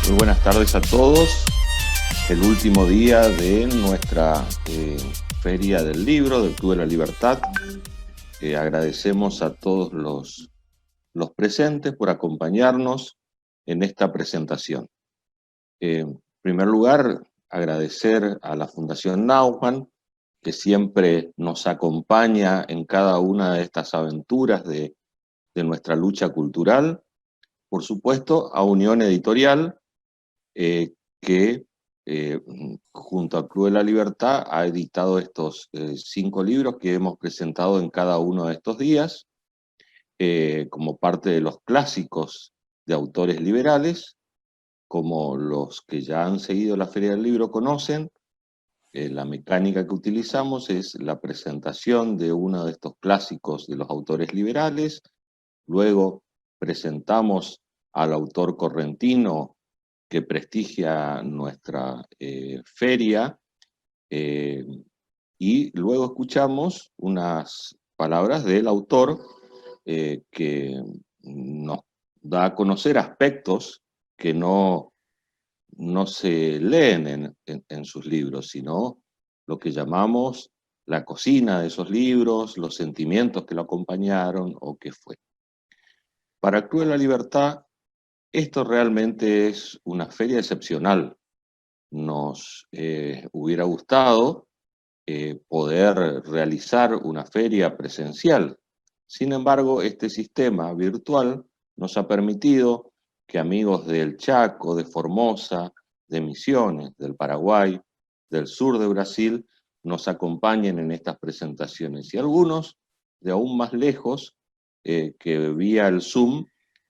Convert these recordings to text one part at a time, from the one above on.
Muy buenas tardes a todos. El último día de nuestra Feria del Libro, del Club de la Libertad. Agradecemos a todos los presentes por acompañarnos en esta presentación. En primer lugar, agradecer a la Fundación Naumann, que siempre nos acompaña en cada una de estas aventuras de nuestra lucha cultural. Por supuesto, a Unión Editorial, que junto al Club de la Libertad ha editado estos 5 libros que hemos presentado en cada uno de estos días, como parte de los clásicos de autores liberales, como los que ya han seguido la Feria del Libro conocen. La mecánica que utilizamos es la presentación de uno de estos clásicos de los autores liberales, luego presentamos al autor correntino que prestigia nuestra feria, y luego escuchamos unas palabras del autor que nos da a conocer aspectos que no se leen en sus libros, sino lo que llamamos la cocina de esos libros, los sentimientos que lo acompañaron o qué fue. Para el Club de la Libertad, esto realmente es una feria excepcional. Nos hubiera gustado poder realizar una feria presencial. Sin embargo, este sistema virtual nos ha permitido que amigos del Chaco, de Formosa, de Misiones, del Paraguay, del sur de Brasil, nos acompañen en estas presentaciones. Y algunos, de aún más lejos, que vía el Zoom,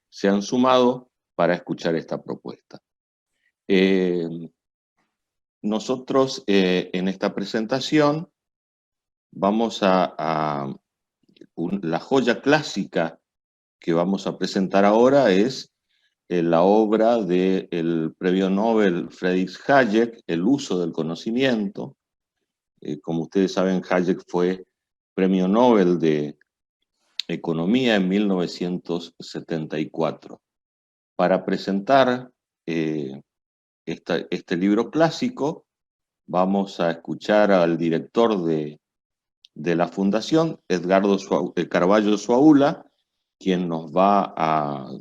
se han sumado para escuchar esta propuesta. Nosotros en esta presentación vamos la joya clásica que vamos a presentar ahora es la obra del premio Nobel Friedrich Hayek, El uso del conocimiento. Como ustedes saben, Hayek fue premio Nobel de Economía en 1974. Para presentar este libro clásico, vamos a escuchar al director de la Fundación, Edgardo Carballo Zuaula, quien nos va a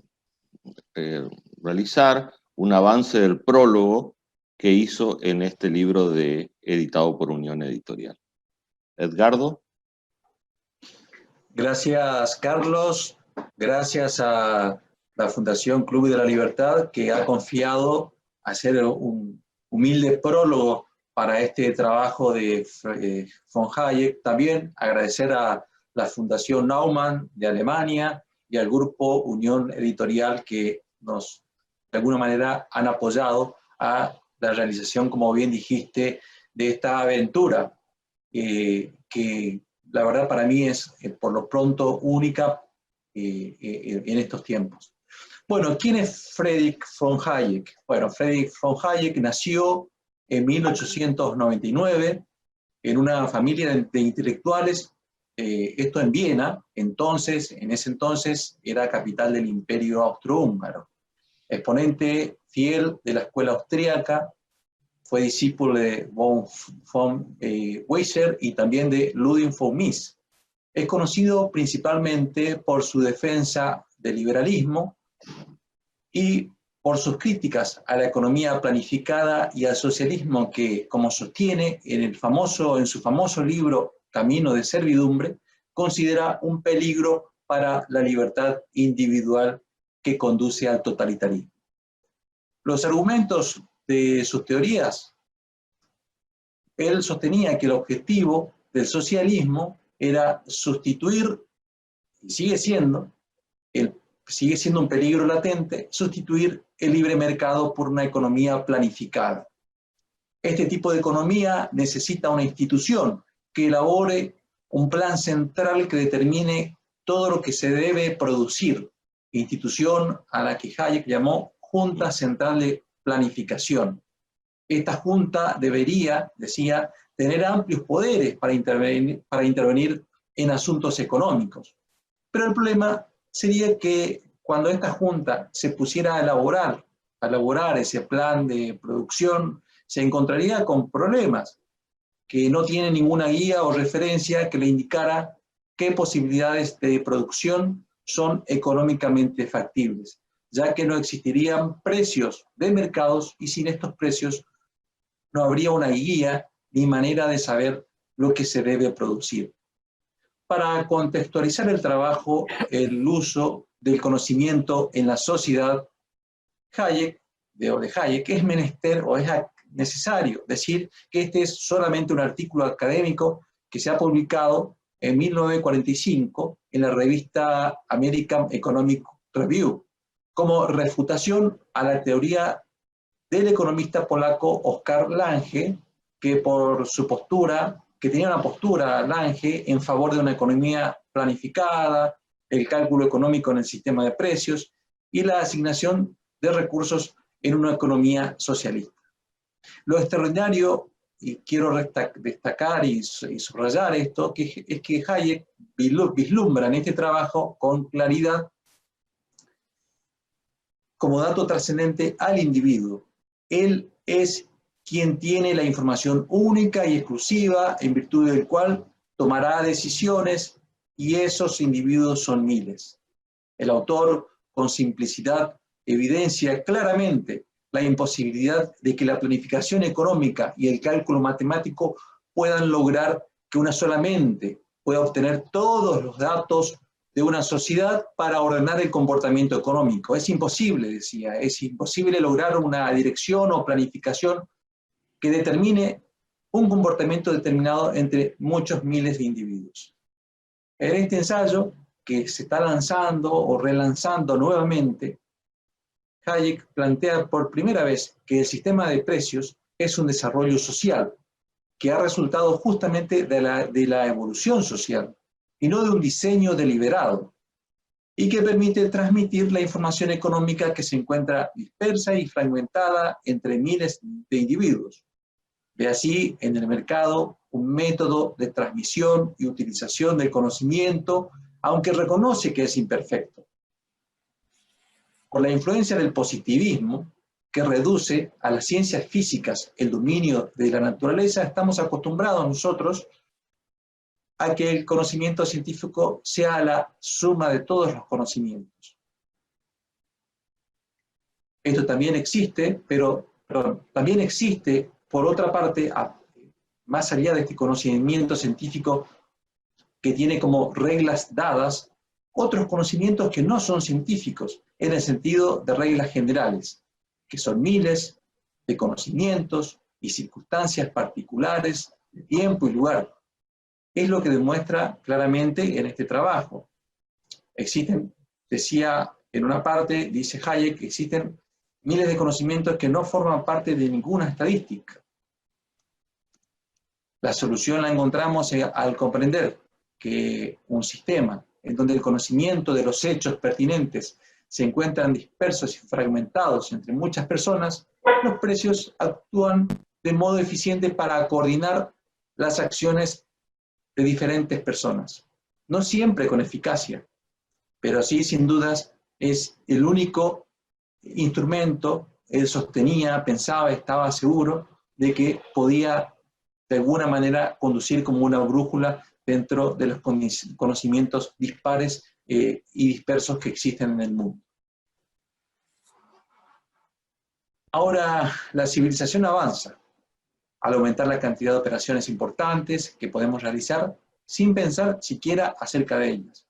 realizar un avance del prólogo que hizo en este libro editado por Unión Editorial. Edgardo. Gracias, Carlos. Gracias a la Fundación Club de la Libertad, que ha confiado hacer un humilde prólogo para este trabajo de von Hayek. También agradecer a la Fundación Naumann de Alemania y al Grupo Unión Editorial, que nos, de alguna manera, han apoyado a la realización, como bien dijiste, de esta aventura, que la verdad para mí es, por lo pronto, única en estos tiempos. Bueno, ¿quién es Friedrich von Hayek? Bueno, Friedrich von Hayek nació en 1899 en una familia de intelectuales, esto en Viena, en ese entonces era capital del Imperio Austrohúngaro. Exponente fiel de la escuela austríaca, fue discípulo de von Weisser y también de Ludwig von Mises. Es conocido principalmente por su defensa del liberalismo y por sus críticas a la economía planificada y al socialismo que, como sostiene en su famoso libro Camino de Servidumbre, considera un peligro para la libertad individual que conduce al totalitarismo. Los argumentos de sus teorías, él sostenía que el objetivo del socialismo era sustituir, y sigue siendo un peligro latente, sustituir el libre mercado por una economía planificada. Este tipo de economía necesita una institución que elabore un plan central que determine todo lo que se debe producir, institución a la que Hayek llamó Junta Central de Planificación. Esta junta debería, decía, tener amplios poderes para intervenir en asuntos económicos. Pero el problema sería que cuando esta junta se pusiera a elaborar a elaborar ese plan de producción, se encontraría con problemas, que no tiene ninguna guía o referencia que le indicara qué posibilidades de producción son económicamente factibles, ya que no existirían precios de mercados y sin estos precios no habría una guía ni manera de saber lo que se debe producir. Para contextualizar el trabajo, el uso del conocimiento en la sociedad, Hayek es menester o es necesario decir que este es solamente un artículo académico que se ha publicado en 1945 en la revista American Economic Review, como refutación a la teoría del economista polaco Oskar Lange, que por su postura, que tenía una postura Lange en favor de una economía planificada, el cálculo económico en el sistema de precios y la asignación de recursos en una economía socialista. Lo extraordinario, y quiero destacar y subrayar esto, es que Hayek vislumbra en este trabajo con claridad como dato trascendente al individuo. Él es quien tiene la información única y exclusiva en virtud del cual tomará decisiones, y esos individuos son miles. El autor, con simplicidad, evidencia claramente la imposibilidad de que la planificación económica y el cálculo matemático puedan lograr que una sola mente pueda obtener todos los datos de una sociedad para ordenar el comportamiento económico. Es imposible, decía, es imposible lograr una dirección o planificación que determine un comportamiento determinado entre muchos miles de individuos. En este ensayo, que se está lanzando o relanzando nuevamente, Hayek plantea por primera vez que el sistema de precios es un desarrollo social, que ha resultado justamente de la evolución social, y no de un diseño deliberado, y que permite transmitir la información económica que se encuentra dispersa y fragmentada entre miles de individuos. Ve así en el mercado un método de transmisión y utilización del conocimiento, aunque reconoce que es imperfecto. Por la influencia del positivismo, que reduce a las ciencias físicas el dominio de la naturaleza, estamos acostumbrados nosotros a que el conocimiento científico sea la suma de todos los conocimientos. Esto también existe, pero también existe, por otra parte, más allá de este conocimiento científico que tiene como reglas dadas, otros conocimientos que no son científicos, en el sentido de reglas generales, que son miles de conocimientos y circunstancias particulares de tiempo y lugar. Es lo que demuestra claramente en este trabajo. Existen, decía en una parte, dice Hayek, que existen miles de conocimientos que no forman parte de ninguna estadística. La solución la encontramos al comprender que un sistema en donde el conocimiento de los hechos pertinentes se encuentran dispersos y fragmentados entre muchas personas, los precios actúan de modo eficiente para coordinar las acciones de diferentes personas. No siempre con eficacia, pero sí, sin dudas, es el único instrumento. Él sostenía, pensaba, estaba seguro de que podía de alguna manera conducir como una brújula dentro de los conocimientos dispares y dispersos que existen en el mundo. Ahora, la civilización avanza al aumentar la cantidad de operaciones importantes que podemos realizar sin pensar siquiera acerca de ellas.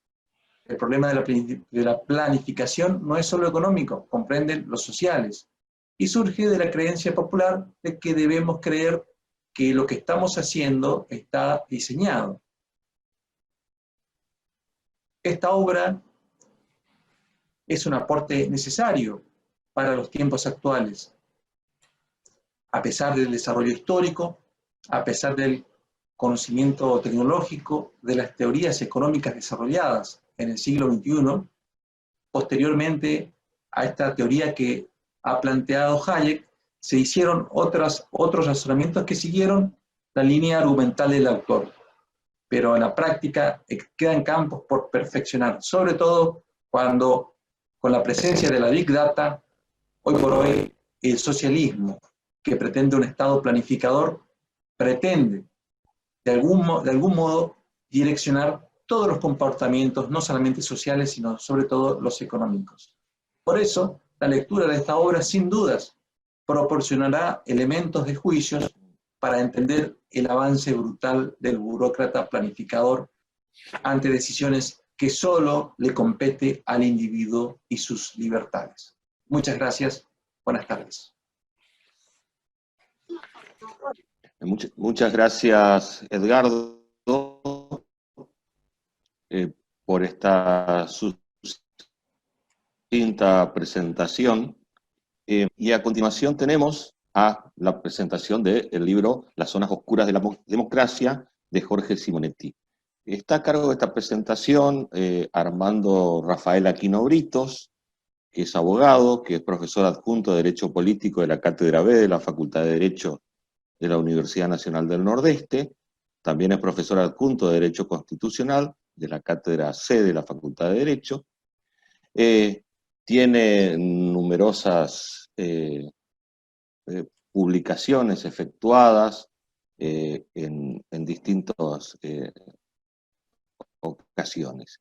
El problema de la planificación no es solo económico, comprende los sociales, y surge de la creencia popular de que debemos creer que lo que estamos haciendo está diseñado. Esta obra es un aporte necesario para los tiempos actuales. A pesar del desarrollo histórico, a pesar del conocimiento tecnológico, de las teorías económicas desarrolladas en el siglo XXI, posteriormente a esta teoría que ha planteado Hayek, se hicieron otros razonamientos que siguieron la línea argumental del autor. Pero en la práctica quedan campos por perfeccionar, sobre todo cuando con la presencia de la Big Data Hoy por hoy, el socialismo, que pretende un Estado planificador, pretende de algún modo direccionar todos los comportamientos, no solamente sociales, sino sobre todo los económicos. Por eso, la lectura de esta obra, sin dudas, proporcionará elementos de juicios para entender el avance brutal del burócrata planificador ante decisiones que solo le compete al individuo y sus libertades. Muchas gracias. Buenas tardes. Muchas gracias, Edgardo, por esta sucinta presentación. Y a continuación tenemos a la presentación del libro Las zonas oscuras de la democracia, de Jorge Simonetti. Está a cargo de esta presentación Armando Rafael Aquino Britos, que es abogado, que es profesor adjunto de Derecho Político de la Cátedra B de la Facultad de Derecho de la Universidad Nacional del Nordeste. También es profesor adjunto de Derecho Constitucional de la Cátedra C de la Facultad de Derecho. Tiene numerosas publicaciones efectuadas en distintas ocasiones.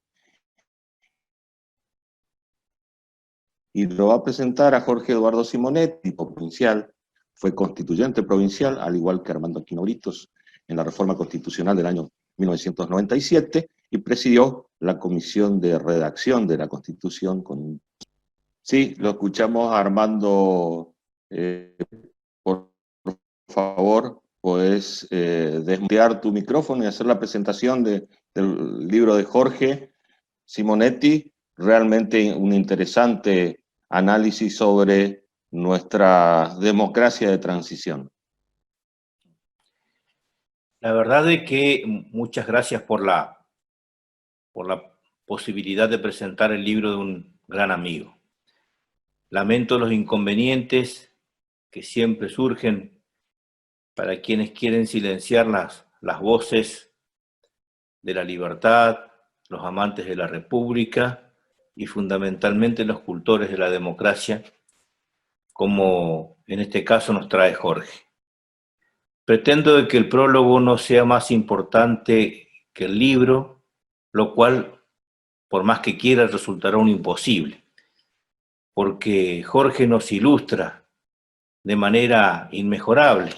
Y lo va a presentar a Jorge Eduardo Simonetti, provincial, fue constituyente provincial, al igual que Armando Aquino Britos, en la reforma constitucional del año 1997, y presidió la comisión de redacción de la Constitución. Sí, lo escuchamos, Armando. Por favor, podés desmutear tu micrófono y hacer la presentación del libro de Jorge Simonetti. Realmente un interesante análisis sobre nuestra democracia de transición. La verdad es que muchas gracias por la posibilidad de presentar el libro de un gran amigo. Lamento los inconvenientes que siempre surgen para quienes quieren silenciar las voces de la libertad, los amantes de la República y fundamentalmente los cultores de la democracia, como en este caso nos trae Jorge. Pretendo de que el prólogo no sea más importante que el libro, lo cual, por más que quiera, resultará un imposible, porque Jorge nos ilustra de manera inmejorable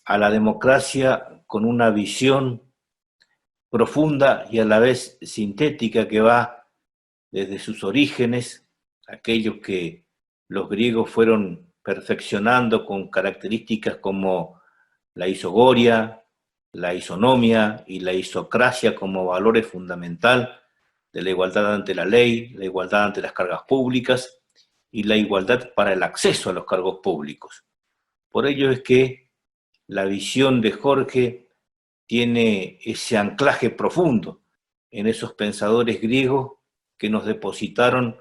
a la democracia con una visión profunda y a la vez sintética que va desde sus orígenes, aquellos que los griegos fueron perfeccionando con características como la isogoria, la isonomia y la isocracia como valores fundamental de la igualdad ante la ley, la igualdad ante las cargas públicas y la igualdad para el acceso a los cargos públicos. Por ello es que la visión de Jorge tiene ese anclaje profundo en esos pensadores griegos que nos depositaron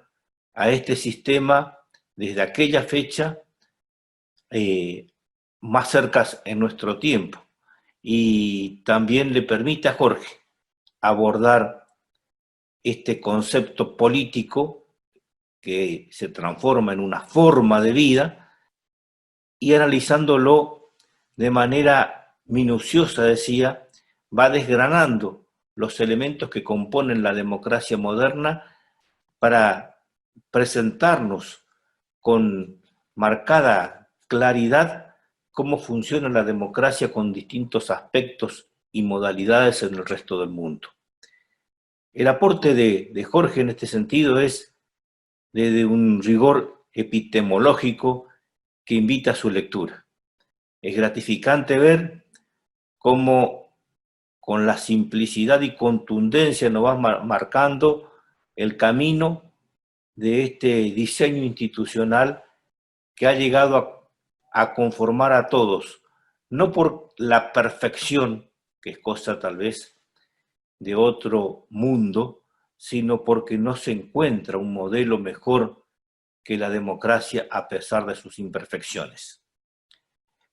a este sistema desde aquella fecha más cerca en nuestro tiempo. Y también le permite a Jorge abordar este concepto político que se transforma en una forma de vida y analizándolo de manera minuciosa, decía, va desgranando los elementos que componen la democracia moderna para presentarnos con marcada claridad cómo funciona la democracia con distintos aspectos y modalidades en el resto del mundo. El aporte de Jorge en este sentido es de un rigor epistemológico que invita a su lectura. Es gratificante ver cómo con la simplicidad y contundencia nos va marcando el camino de este diseño institucional que ha llegado a conformar a todos, no por la perfección, que es cosa tal vez de otro mundo, sino porque no se encuentra un modelo mejor que la democracia a pesar de sus imperfecciones.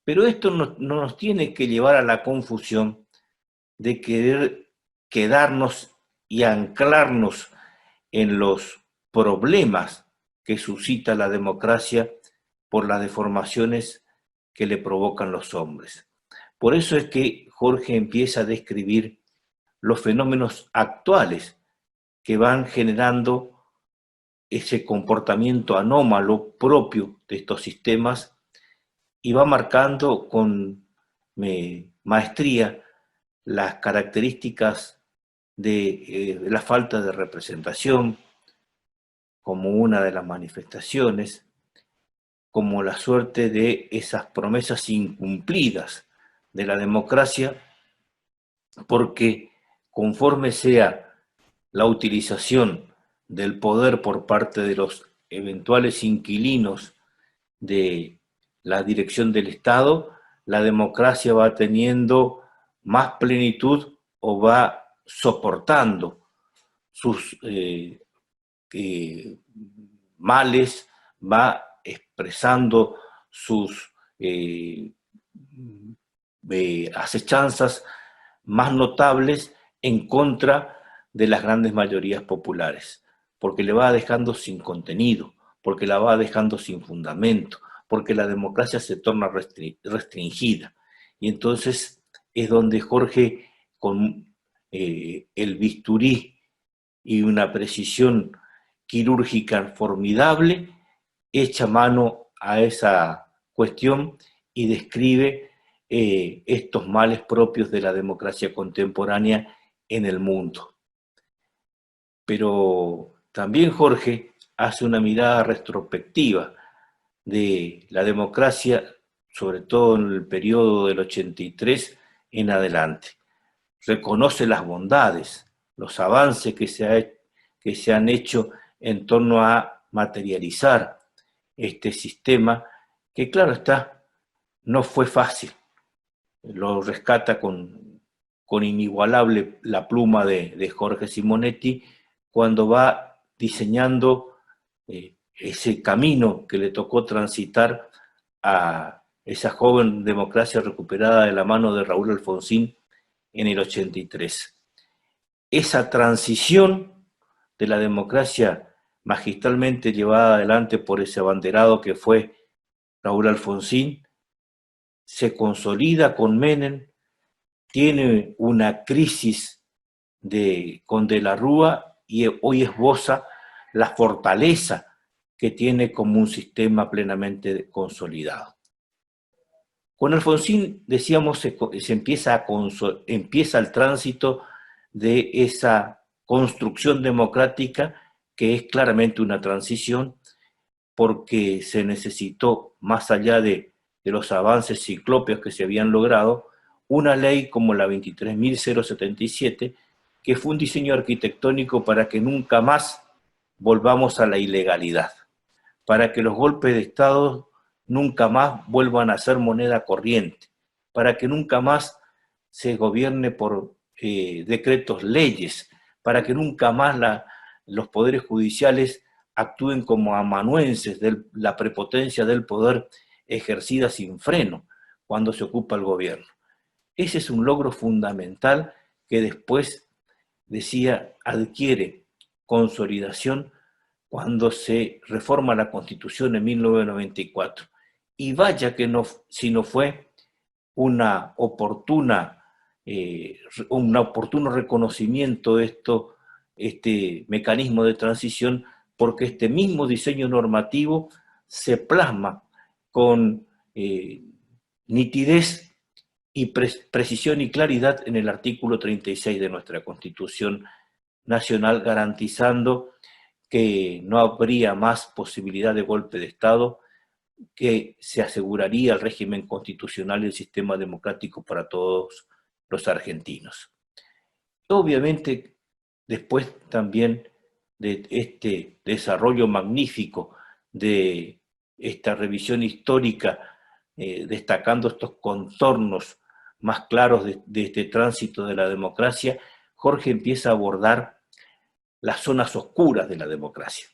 Pero esto no nos tiene que llevar a la confusión de querer quedarnos y anclarnos en los problemas que suscita la democracia por las deformaciones que le provocan los hombres. Por eso es que Jorge empieza a describir los fenómenos actuales que van generando ese comportamiento anómalo propio de estos sistemas y va marcando con maestría las características de la falta de representación como una de las manifestaciones, como la suerte de esas promesas incumplidas de la democracia, porque conforme sea la utilización del poder por parte de los eventuales inquilinos de la dirección del Estado, la democracia va teniendo más plenitud o va soportando sus males, va expresando sus asechanzas más notables en contra de las grandes mayorías populares, porque le va dejando sin contenido, porque la va dejando sin fundamento, porque la democracia se torna restringida. Y entonces es donde Jorge, con el bisturí y una precisión quirúrgica formidable, echa mano a esa cuestión y describe estos males propios de la democracia contemporánea en el mundo. Pero también Jorge hace una mirada retrospectiva de la democracia, sobre todo en el periodo del 83 en adelante. Reconoce las bondades, los avances que se han hecho en torno a materializar este sistema, que claro está, no fue fácil. Lo rescata con inigualable la pluma de Jorge Simonetti cuando va diseñando ese camino que le tocó transitar a esa joven democracia recuperada de la mano de Raúl Alfonsín en el 83. Esa transición de la democracia magistralmente llevada adelante por ese abanderado que fue Raúl Alfonsín, se consolida con Menem, tiene una crisis con De la Rúa y hoy esboza la fortaleza que tiene como un sistema plenamente consolidado. Con Alfonsín, decíamos, se empieza el tránsito de esa construcción democrática que es claramente una transición porque se necesitó, más allá de los avances ciclópeos que se habían logrado, una ley como la 23.077, que fue un diseño arquitectónico para que nunca más volvamos a la ilegalidad, para que los golpes de Estado nunca más vuelvan a ser moneda corriente, para que nunca más se gobierne por decretos leyes, para que nunca más los poderes judiciales actúen como amanuenses de la prepotencia del poder ejercida sin freno cuando se ocupa el gobierno. Ese es un logro fundamental que después, decía, adquiere consolidación cuando se reforma la Constitución en 1994. Y vaya que no, si no fue un oportuno reconocimiento de este mecanismo de transición, porque este mismo diseño normativo se plasma con nitidez y precisión y claridad en el artículo 36 de nuestra Constitución Nacional, garantizando que no habría más posibilidad de golpe de Estado, que se aseguraría el régimen constitucional y el sistema democrático para todos los argentinos. Obviamente, después también de este desarrollo magnífico de esta revisión histórica, destacando estos contornos más claros de este tránsito de la democracia, Jorge empieza a abordar las zonas oscuras de la democracia.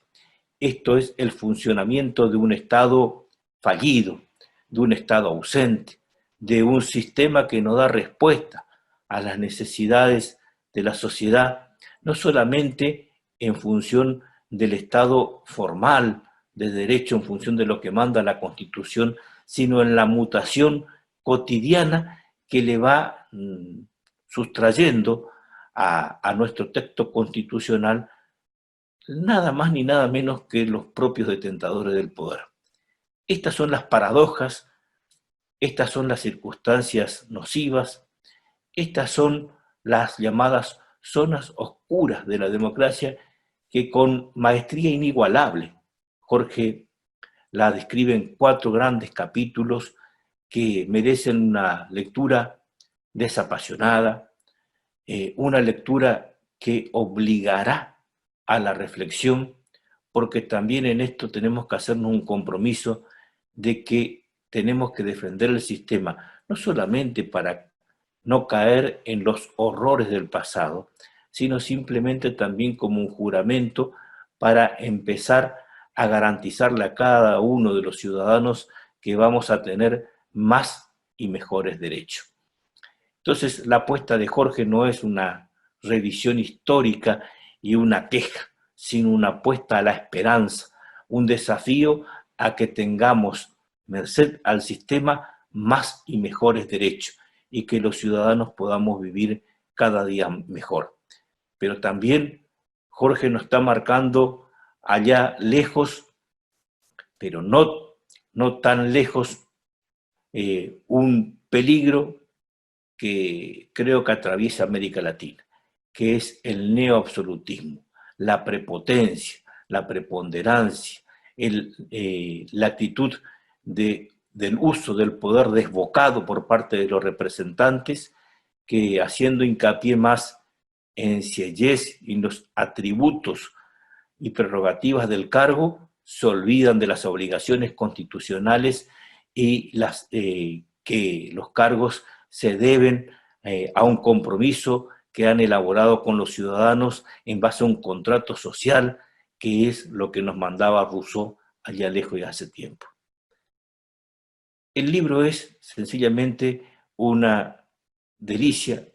Esto es el funcionamiento de un Estado fallido, de un Estado ausente, de un sistema que no da respuesta a las necesidades de la sociedad, no solamente en función del Estado formal, de derecho en función de lo que manda la Constitución, sino en la mutación cotidiana que le va sustrayendo a nuestro texto constitucional nada más ni nada menos que los propios detentadores del poder. Estas son las paradojas, estas son las circunstancias nocivas, estas son las llamadas zonas oscuras de la democracia que con maestría inigualable Jorge la describe en 4 grandes capítulos que merecen una lectura desapasionada, una lectura que obligará a la reflexión, porque también en esto tenemos que hacernos un compromiso de que tenemos que defender el sistema, no solamente para no caer en los horrores del pasado, sino simplemente también como un juramento para empezar a garantizarle a cada uno de los ciudadanos que vamos a tener más y mejores derechos. Entonces, la apuesta de Jorge no es una revisión histórica y una queja, sino una apuesta a la esperanza, un desafío a que tengamos, merced al sistema, más y mejores derechos y que los ciudadanos podamos vivir cada día mejor. Pero también Jorge nos está marcando allá lejos, pero no tan lejos, un peligro que creo que atraviesa América Latina, que es el neoabsolutismo, la prepotencia, la preponderancia, la actitud del uso del poder desbocado por parte de los representantes, que haciendo hincapié más en sieyes y en los atributos y prerrogativas del cargo, se olvidan de las obligaciones constitucionales y que los cargos se deben a un compromiso que han elaborado con los ciudadanos en base a un contrato social, que es lo que nos mandaba Rousseau allá lejos y hace tiempo. El libro es sencillamente una delicia,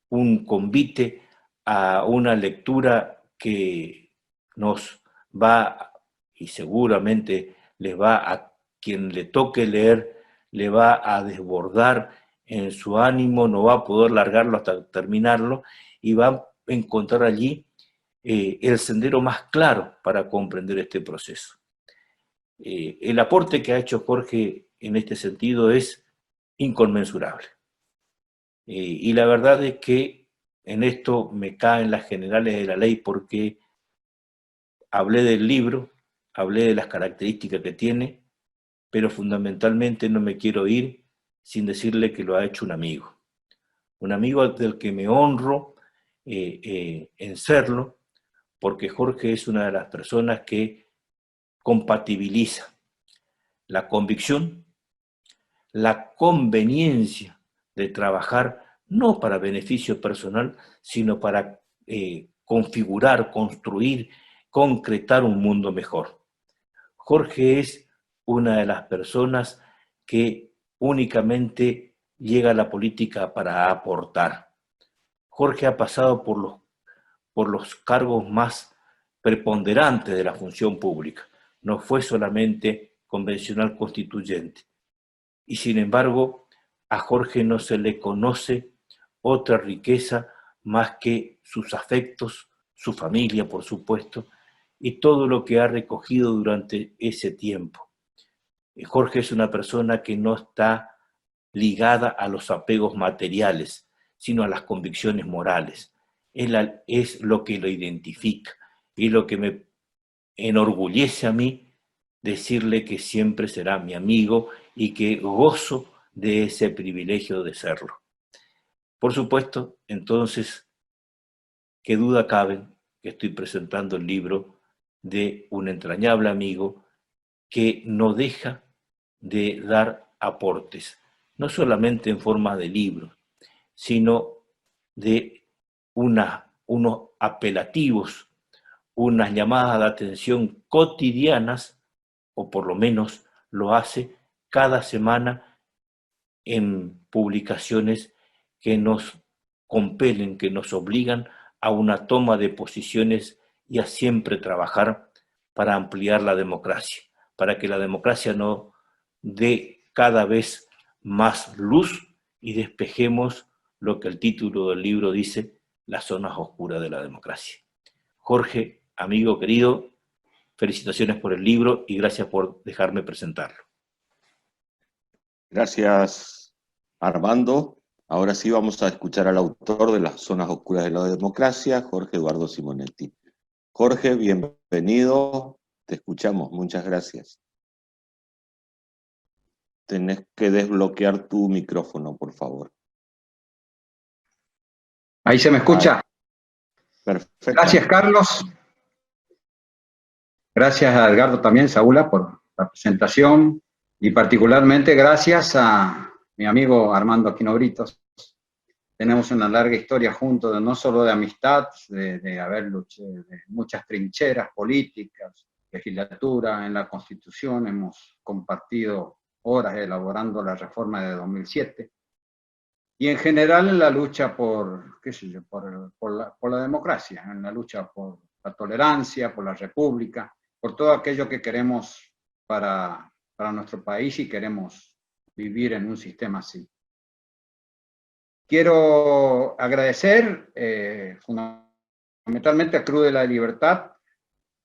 un convite a una lectura que nos va, y seguramente les va a quien le toque leer, le va a desbordar en su ánimo, no va a poder largarlo hasta terminarlo y va a encontrar allí el sendero más claro para comprender este proceso. El aporte que ha hecho Jorge en este sentido es inconmensurable. Y la verdad es que en esto me caen las generales de la ley porque hablé del libro, hablé de las características que tiene, pero fundamentalmente no me quiero ir sin decirle que lo ha hecho un amigo del que me honro en serlo, porque Jorge es una de las personas que compatibiliza la convicción, la conveniencia de trabajar no para beneficio personal, sino para configurar, construir, concretar un mundo mejor. Jorge es una de las personas que únicamente llega a la política para aportar. Jorge ha pasado por los cargos más preponderantes de la función pública. No fue solamente convencional constituyente. Y sin embargo, a Jorge no se le conoce otra riqueza más que sus afectos, su familia, por supuesto, y todo lo que ha recogido durante ese tiempo. Jorge es una persona que no está ligada a los apegos materiales, sino a las convicciones morales. Él es lo que lo identifica y lo que me enorgullece a mí decirle que siempre será mi amigo y que gozo de ese privilegio de serlo. Por supuesto, entonces, qué duda cabe que estoy presentando el libro de un entrañable amigo que no deja de dar aportes, no solamente en forma de libros, sino de unos apelativos, unas llamadas de atención cotidianas, o por lo menos lo hace cada semana en publicaciones que nos compelen, que nos obligan a una toma de posiciones y a siempre trabajar para ampliar la democracia, para que la democracia no dé cada vez más luz y despejemos lo que el título del libro dice, las zonas oscuras de la democracia. Jorge, amigo querido, felicitaciones por el libro y gracias por dejarme presentarlo. Gracias, Armando. Ahora sí vamos a escuchar al autor de Las zonas oscuras de la democracia, Jorge Eduardo Simonetti. Jorge, bienvenido. Te escuchamos. Muchas gracias. Tenés que desbloquear tu micrófono, por favor. Ahí se me escucha. Perfecto. Gracias, Carlos. Gracias a Edgardo también, Saúl, por la presentación. Y particularmente gracias a mi amigo Armando Aquino Britos. Tenemos una larga historia juntos, no solo de amistad, de haber luchado de muchas trincheras políticas, legislatura, en la Constitución. Hemos compartido horas elaborando la reforma de 2007. Y en general en la lucha por, qué sé yo, por la democracia, en la lucha por la tolerancia, por la república, por todo aquello que queremos para nuestro país y queremos vivir en un sistema así. Quiero agradecer fundamentalmente a Cruz de la Libertad,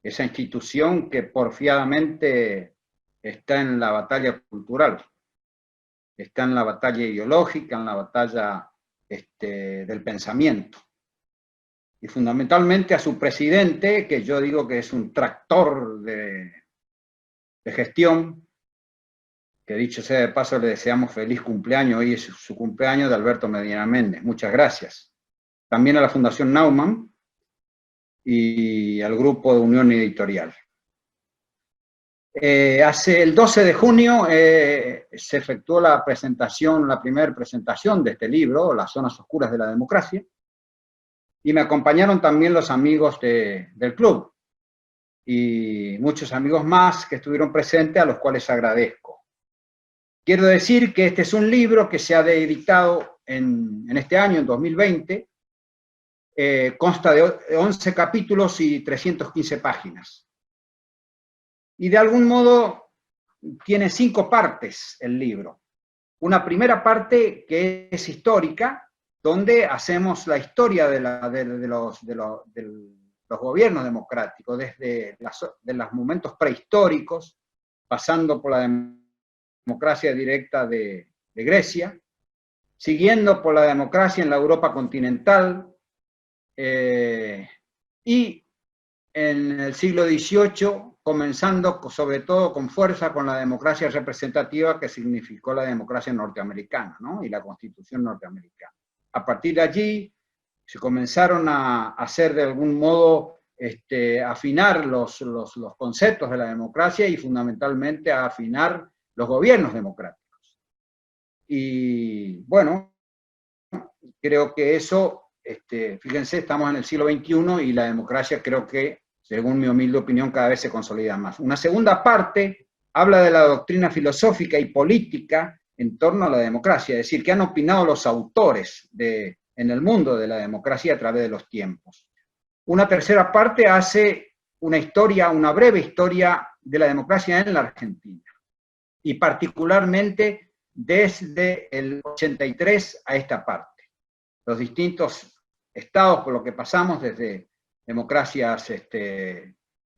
esa institución que porfiadamente está en la batalla cultural, está en la batalla ideológica, en la batalla del pensamiento. Y fundamentalmente a su presidente, que yo digo que es un tractor de gestión, que dicho sea de paso le deseamos feliz cumpleaños, hoy es su cumpleaños, de Alberto Medina Méndez. Muchas gracias. También a la Fundación Naumann y al Grupo de Unión Editorial. Hace el 12 de junio se efectuó la presentación, la primera presentación de este libro, Las zonas oscuras de la democracia, y me acompañaron también los amigos del club, y muchos amigos más que estuvieron presentes, a los cuales agradezco. Quiero decir que este es un libro que se ha editado en este año, en 2020, consta de 11 capítulos y 315 páginas. Y de algún modo tiene 5 partes el libro. Una primera parte que es histórica, donde hacemos la historia de los gobiernos democráticos, desde los momentos prehistóricos, pasando por la democracia directa de Grecia, siguiendo por la democracia en la Europa continental, y en el siglo XVIII, comenzando sobre todo con fuerza con la democracia representativa que significó la democracia norteamericana, ¿no? Y la Constitución norteamericana. A partir de allí se comenzaron a hacer de algún modo, afinar los conceptos de la democracia y fundamentalmente a afinar los gobiernos democráticos. Y bueno, creo que eso, fíjense, estamos en el siglo XXI y la democracia creo que, según mi humilde opinión, cada vez se consolida más. Una segunda parte habla de la doctrina filosófica y política en torno a la democracia, es decir, que han opinado los autores en el mundo de la democracia a través de los tiempos. Una tercera parte hace una breve historia de la democracia en la Argentina, y particularmente desde el 83 a esta parte. Los distintos estados por lo que pasamos, desde democracias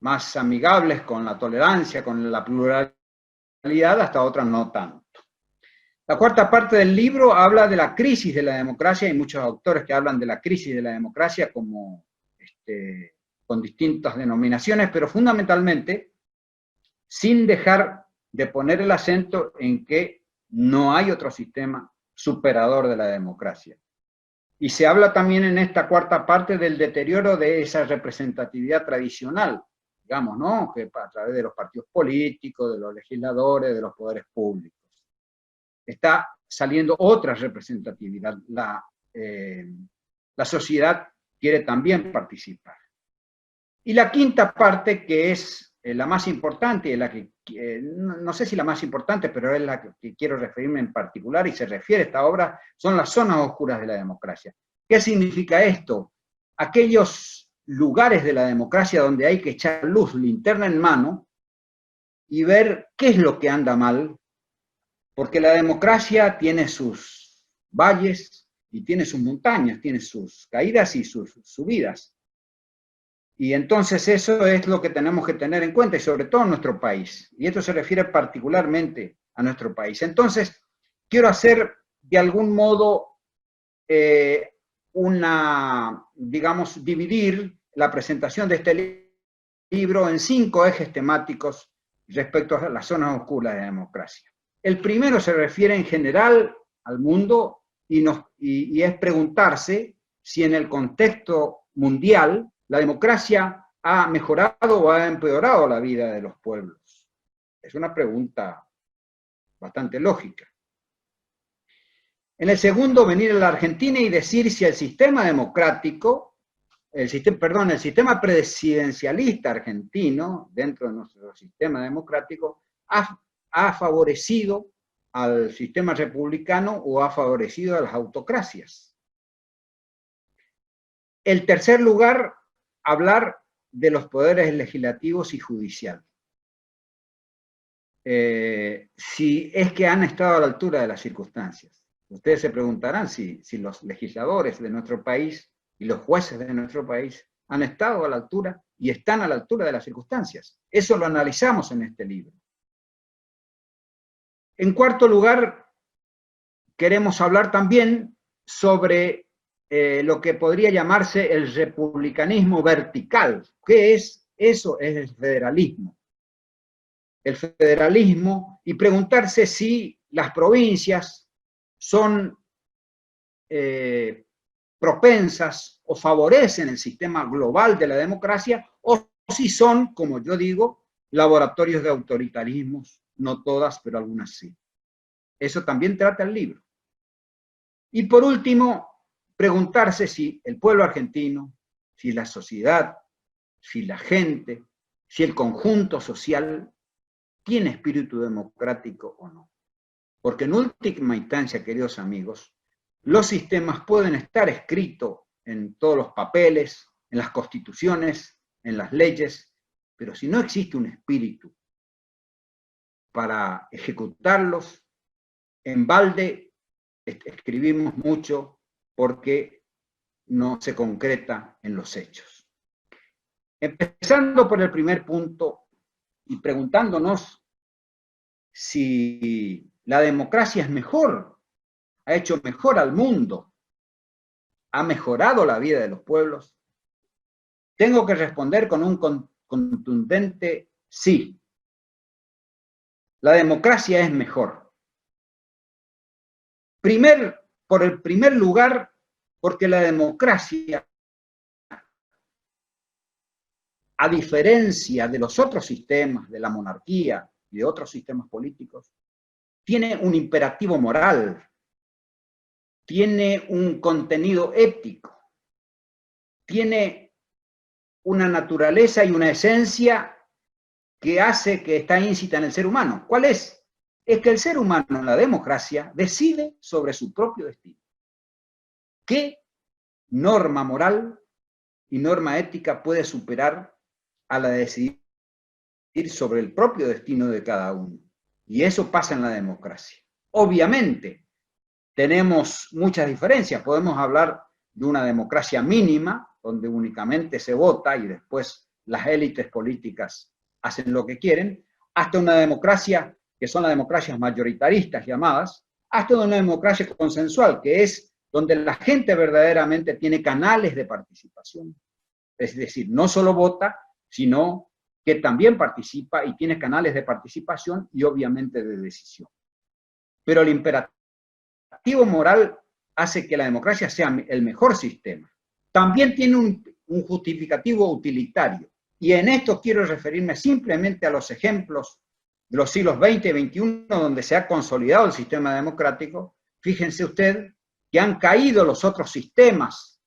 más amigables con la tolerancia, con la pluralidad, hasta otras no tanto. La cuarta parte del libro habla de la crisis de la democracia. Hay muchos autores que hablan de la crisis de la democracia como, con distintas denominaciones, pero fundamentalmente sin dejar de poner el acento en que no hay otro sistema superador de la democracia. Y se habla también en esta cuarta parte del deterioro de esa representatividad tradicional, digamos, ¿no? Que a través de los partidos políticos, de los legisladores, de los poderes públicos. Está saliendo otra representatividad. La sociedad quiere también participar. Y la quinta parte, que es la más importante, la que no sé si la más importante, pero es la que quiero referirme en particular, y se refiere a esta obra, son las zonas oscuras de la democracia. ¿Qué significa esto? Aquellos lugares de la democracia donde hay que echar luz, linterna en mano, y ver qué es lo que anda mal, porque la democracia tiene sus valles y tiene sus montañas, tiene sus caídas y sus subidas. Y entonces eso es lo que tenemos que tener en cuenta, y sobre todo en nuestro país. Y esto se refiere particularmente a nuestro país. Entonces, quiero hacer de algún modo digamos, dividir la presentación de este libro en 5 ejes temáticos respecto a las zonas oscuras de la democracia. El primero se refiere en general al mundo y es preguntarse si en el contexto mundial la democracia ha mejorado o ha empeorado la vida de los pueblos. Es una pregunta bastante lógica. En el segundo, venir a la Argentina y decir si el sistema democrático, el sistema presidencialista argentino, dentro de nuestro sistema democrático, ha favorecido al sistema republicano o ha favorecido a las autocracias. El tercer lugar, hablar de los poderes legislativos y judiciales. Si es que han estado a la altura de las circunstancias. Ustedes se preguntarán si los legisladores de nuestro país y los jueces de nuestro país han estado a la altura y están a la altura de las circunstancias. Eso lo analizamos en este libro. En cuarto lugar, queremos hablar también sobre lo que podría llamarse el republicanismo vertical. ¿Qué es? Eso es el federalismo. El federalismo, y preguntarse si las provincias son propensas o favorecen el sistema global de la democracia, o si son, como yo digo, laboratorios de autoritarismos, no todas, pero algunas sí. Eso también trata el libro. Y por último, preguntarse si el pueblo argentino, si la sociedad, si la gente, si el conjunto social tiene espíritu democrático o no. Porque en última instancia, queridos amigos, los sistemas pueden estar escritos en todos los papeles, en las constituciones, en las leyes, pero si no existe un espíritu para ejecutarlos, en balde escribimos mucho porque no se concreta en los hechos. Empezando por el primer punto y preguntándonos si la democracia es mejor, ha hecho mejor al mundo, ha mejorado la vida de los pueblos, tengo que responder con un contundente sí. La democracia es mejor. Por el primer lugar, porque la democracia, a diferencia de los otros sistemas, de la monarquía y de otros sistemas políticos, tiene un imperativo moral, tiene un contenido ético, tiene una naturaleza y una esencia que hace que está íncita en el ser humano. ¿Cuál es? Es que el ser humano en la democracia decide sobre su propio destino. ¿Qué norma moral y norma ética puede superar a la de decidir sobre el propio destino de cada uno? Y eso pasa en la democracia. Obviamente, tenemos muchas diferencias. Podemos hablar de una democracia mínima, donde únicamente se vota y después las élites políticas hacen lo que quieren, hasta una democracia que son las democracias mayoritaristas llamadas, hasta una democracia consensual, que es donde la gente verdaderamente tiene canales de participación. Es decir, no solo vota, sino que también participa y tiene canales de participación y obviamente de decisión. Pero el imperativo moral hace que la democracia sea el mejor sistema. También tiene un justificativo utilitario. Y en esto quiero referirme simplemente a los ejemplos de los siglos XX y XXI, donde se ha consolidado el sistema democrático. Fíjense usted que han caído los otros sistemas,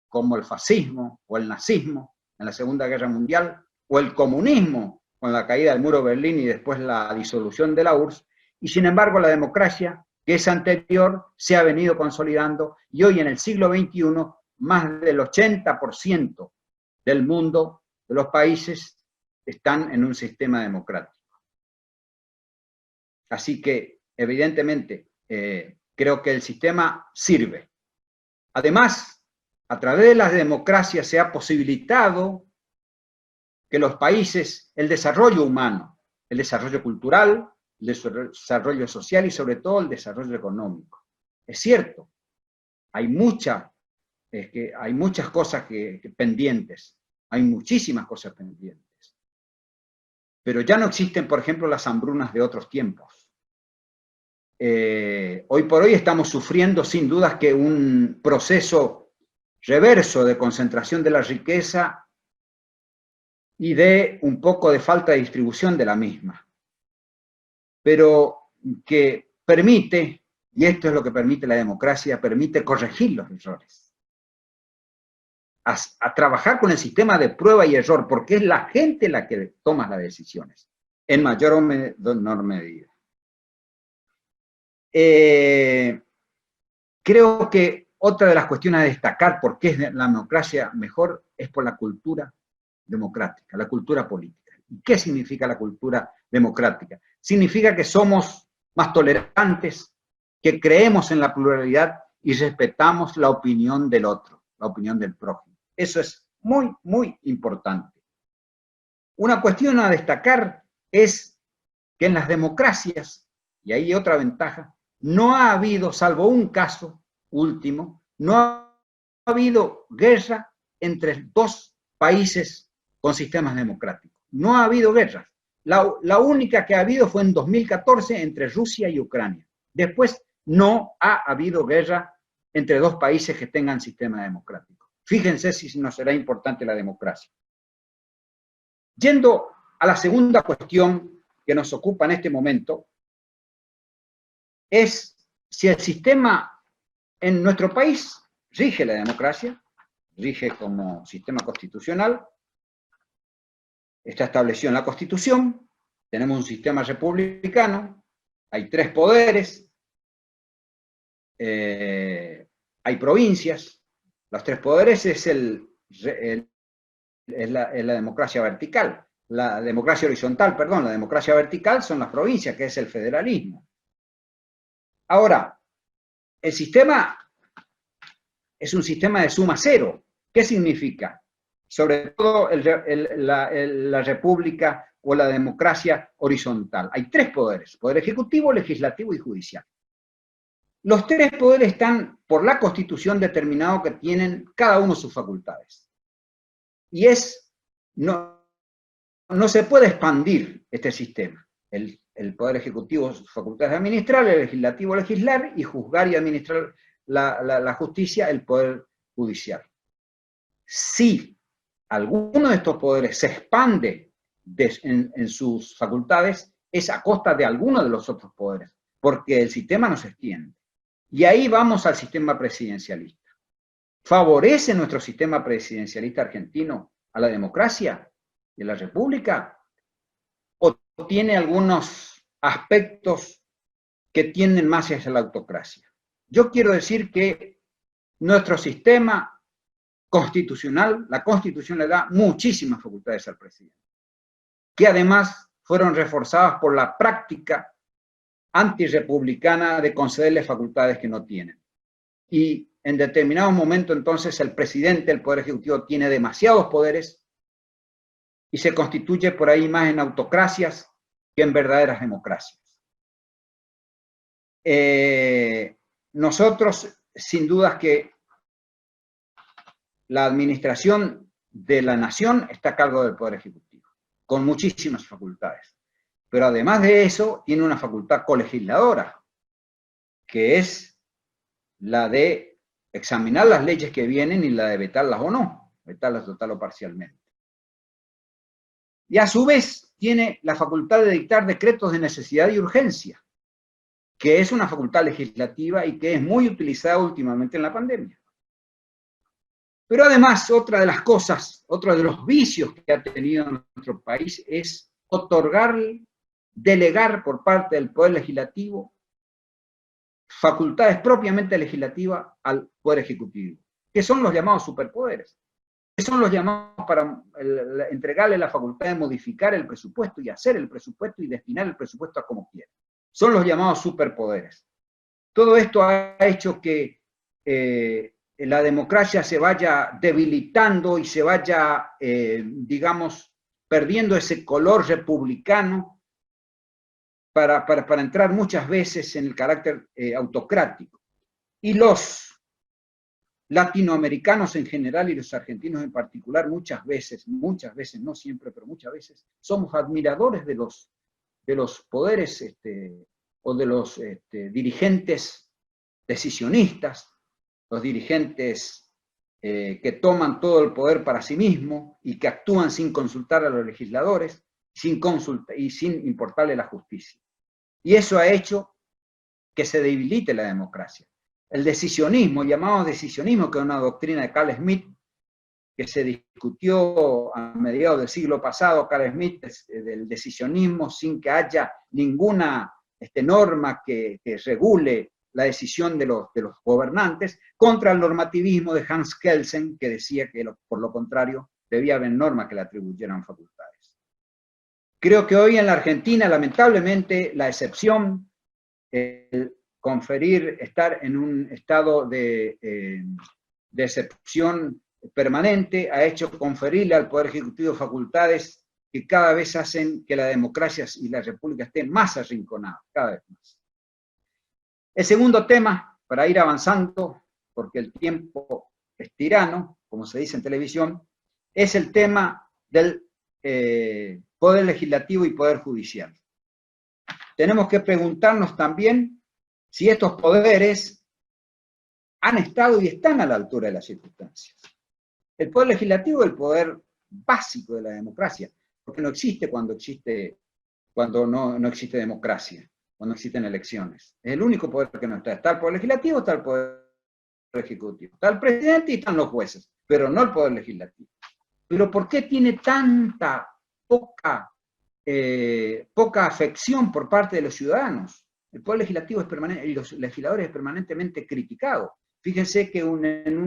como el fascismo o el nazismo en la Segunda Guerra Mundial, o el comunismo con la caída del muro de Berlín y después la disolución de la URSS, y sin embargo la democracia, que es anterior, se ha venido consolidando, y hoy en el siglo XXI más del 80% del mundo, de los países, están en un sistema democrático. Así que, evidentemente, creo que el sistema sirve. Además, a través de la democracia se ha posibilitado que los países, el desarrollo humano, el desarrollo cultural, el desarrollo social y sobre todo el desarrollo económico. Es cierto, hay muchas cosas pendientes, hay muchísimas cosas pendientes. Pero ya no existen, por ejemplo, las hambrunas de otros tiempos. Hoy por hoy estamos sufriendo sin dudas que un proceso reverso de concentración de la riqueza y de un poco de falta de distribución de la misma. Pero que permite, y esto es lo que permite la democracia, permite corregir los errores. A trabajar con el sistema de prueba y error, porque es la gente la que toma las decisiones, en mayor o menor medida. Creo que otra de las cuestiones a destacar por qué es la democracia mejor es por la cultura democrática, la cultura política. ¿Y qué significa la cultura democrática? Significa que somos más tolerantes, que creemos en la pluralidad y respetamos la opinión del otro, la opinión del prójimo. Eso es muy, muy importante. Una cuestión a destacar es que en las democracias, y ahí otra ventaja, no ha habido, salvo un caso último, no ha habido guerra entre dos países con sistemas democráticos. No ha habido guerras. La única que ha habido fue en 2014 entre Rusia y Ucrania. Después no ha habido guerra entre dos países que tengan sistema democrático. Fíjense si nos será importante la democracia. Yendo a la segunda cuestión que nos ocupa en este momento, es si el sistema en nuestro país rige la democracia, rige como sistema constitucional, está establecido en la Constitución, tenemos un sistema republicano, hay 3 poderes, hay provincias, los 3 poderes es la democracia vertical, la democracia horizontal, perdón, la democracia vertical son las provincias, que es el federalismo. Ahora, el sistema es un sistema de suma cero. ¿Qué significa? Sobre todo la república o la democracia horizontal. Hay 3 poderes, poder ejecutivo, legislativo y judicial. Los 3 poderes están por la Constitución determinados que tienen cada uno sus facultades. Y no se puede expandir este sistema. El Poder Ejecutivo, sus facultades de administrar, el Legislativo, legislar, y juzgar y administrar la justicia, el Poder Judicial. Si alguno de estos poderes se expande en sus facultades, es a costa de alguno de los otros poderes, porque el sistema no se extiende. Y ahí vamos al sistema presidencialista. ¿Favorece nuestro sistema presidencialista argentino a la democracia y a la república? ¿O tiene algunos aspectos que tienden más hacia la autocracia? Yo quiero decir que nuestro sistema constitucional, la Constitución le da muchísimas facultades al presidente, que además fueron reforzadas por la práctica antirrepublicana de concederle facultades que no tienen. Y en determinado momento, entonces, el presidente, el Poder Ejecutivo, tiene demasiados poderes y se constituye por ahí más en autocracias que en verdaderas democracias. Nosotros, sin dudas que la administración de la nación está a cargo del Poder Ejecutivo, con muchísimas facultades. Pero además de eso, tiene una facultad colegisladora, que es la de examinar las leyes que vienen y la de vetarlas o no, vetarlas total o parcialmente. Y a su vez tiene la facultad de dictar decretos de necesidad y urgencia, que es una facultad legislativa y que es muy utilizada últimamente en la pandemia. Pero además, otra de las cosas, otro de los vicios que ha tenido nuestro país es delegar por parte del Poder Legislativo facultades propiamente legislativas al Poder Ejecutivo, que son los llamados superpoderes. son los llamados para entregarle la facultad de modificar el presupuesto y hacer el presupuesto y destinar el presupuesto a como quiera. Son los llamados superpoderes. Todo esto ha hecho que la democracia se vaya debilitando y se vaya, digamos, perdiendo ese color republicano para entrar muchas veces en el carácter autocrático. Y los latinoamericanos en general y los argentinos en particular, muchas veces, no siempre, pero muchas veces, somos admiradores de los poderes o de los dirigentes decisionistas, los dirigentes que toman todo el poder para sí mismos y que actúan sin consultar a los legisladores y sin importarle la justicia. Y eso ha hecho que se debilite la democracia. El decisionismo, llamado decisionismo, que es una doctrina de Carl Schmitt, que se discutió a mediados del siglo pasado, Carl Schmitt, del decisionismo sin que haya ninguna norma que regule la decisión de los gobernantes, contra el normativismo de Hans Kelsen, que decía que por lo contrario debía haber normas que le atribuyeran facultades. Creo que hoy en la Argentina, lamentablemente, la excepción, estar en un estado de excepción permanente, ha hecho conferirle al Poder Ejecutivo facultades que cada vez hacen que la democracia y la república estén más arrinconadas, cada vez más. El segundo tema, para ir avanzando, porque el tiempo es tirano, como se dice en televisión, es el tema del Poder Legislativo y Poder Judicial. Tenemos que preguntarnos también si estos poderes han estado y están a la altura de las circunstancias. El Poder Legislativo es el poder básico de la democracia, porque no existe cuando no existe democracia, cuando existen elecciones. Es el único poder que no está. Está el Poder Legislativo, está el Poder Ejecutivo, está el presidente y están los jueces, pero no el Poder Legislativo. Pero ¿por qué tiene tanta poca afección por parte de los ciudadanos? El Poder Legislativo es permanente, y los legisladores es permanentemente criticado. Fíjense que en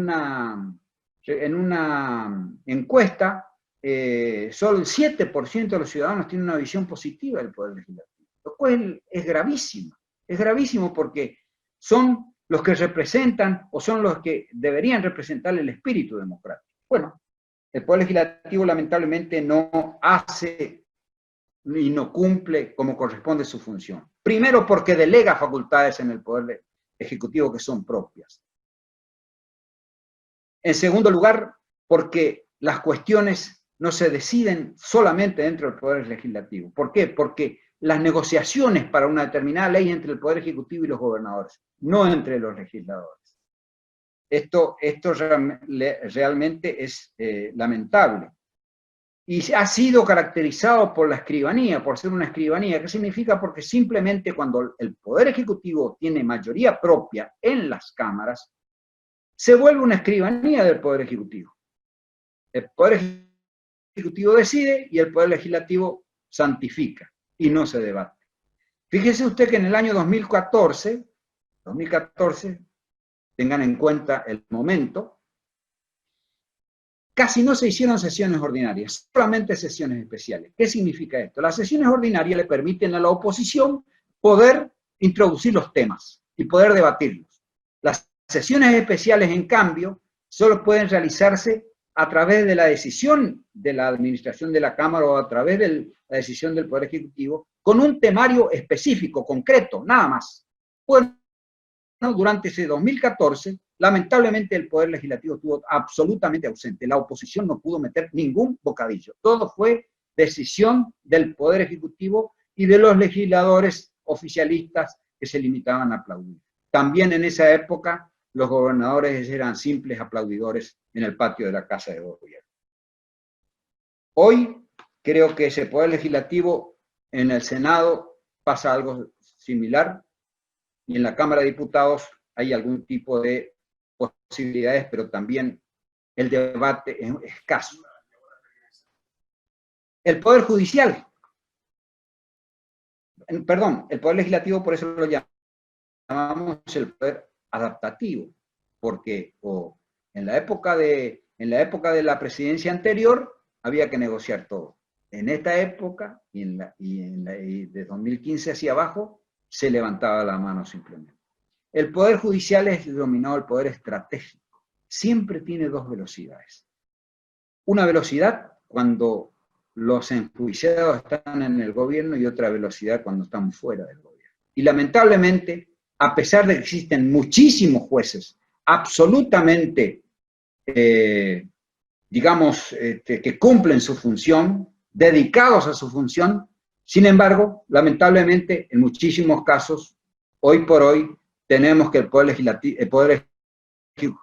una encuesta, solo el 7% de los ciudadanos tiene una visión positiva del Poder Legislativo, lo cual es gravísimo. Es gravísimo porque son los que representan o son los que deberían representar el espíritu democrático. Bueno, el Poder Legislativo lamentablemente no hace y no cumple como corresponde su función. Primero porque delega facultades en el Poder Ejecutivo que son propias. En segundo lugar, porque las cuestiones no se deciden solamente dentro del Poder Legislativo. ¿Por qué? Porque las negociaciones para una determinada ley entre el Poder Ejecutivo y los gobernadores, no entre los legisladores. Esto realmente es lamentable. Y ha sido caracterizado por la escribanía, por ser una escribanía. ¿Qué significa? Porque simplemente cuando el Poder Ejecutivo tiene mayoría propia en las cámaras, se vuelve una escribanía del Poder Ejecutivo. El Poder Ejecutivo decide y el Poder Legislativo santifica y no se debate. Fíjese usted que en el año 2014, tengan en cuenta el momento, casi no se hicieron sesiones ordinarias, solamente sesiones especiales. ¿Qué significa esto? Las sesiones ordinarias le permiten a la oposición poder introducir los temas y poder debatirlos. Las sesiones especiales, en cambio, solo pueden realizarse a través de la decisión de la administración de la Cámara o a través de la decisión del Poder Ejecutivo, con un temario específico, concreto, nada más. Bueno, durante ese 2014, lamentablemente el Poder Legislativo estuvo absolutamente ausente. La oposición no pudo meter ningún bocadillo. Todo fue decisión del Poder Ejecutivo y de los legisladores oficialistas que se limitaban a aplaudir. También en esa época los gobernadores eran simples aplaudidores en el patio de la Casa de Gobierno. Hoy creo que ese Poder Legislativo en el Senado pasa algo similar y en la Cámara de Diputados hay algún tipo de posibilidades, pero también el debate es escaso. El Poder Judicial, perdón, el Poder Legislativo, por eso lo llamamos el Poder Adaptativo, porque en la época de En la época de la presidencia anterior había que negociar todo. En esta época, y de 2015 hacia abajo, se levantaba la mano simplemente. El Poder Judicial es denominado el poder estratégico. Siempre tiene dos velocidades. Una velocidad cuando los enjuiciados están en el gobierno y otra velocidad cuando están fuera del gobierno. Y lamentablemente, a pesar de que existen muchísimos jueces absolutamente, que cumplen su función, dedicados a su función, sin embargo, lamentablemente, en muchísimos casos, hoy por hoy, tenemos que el Poder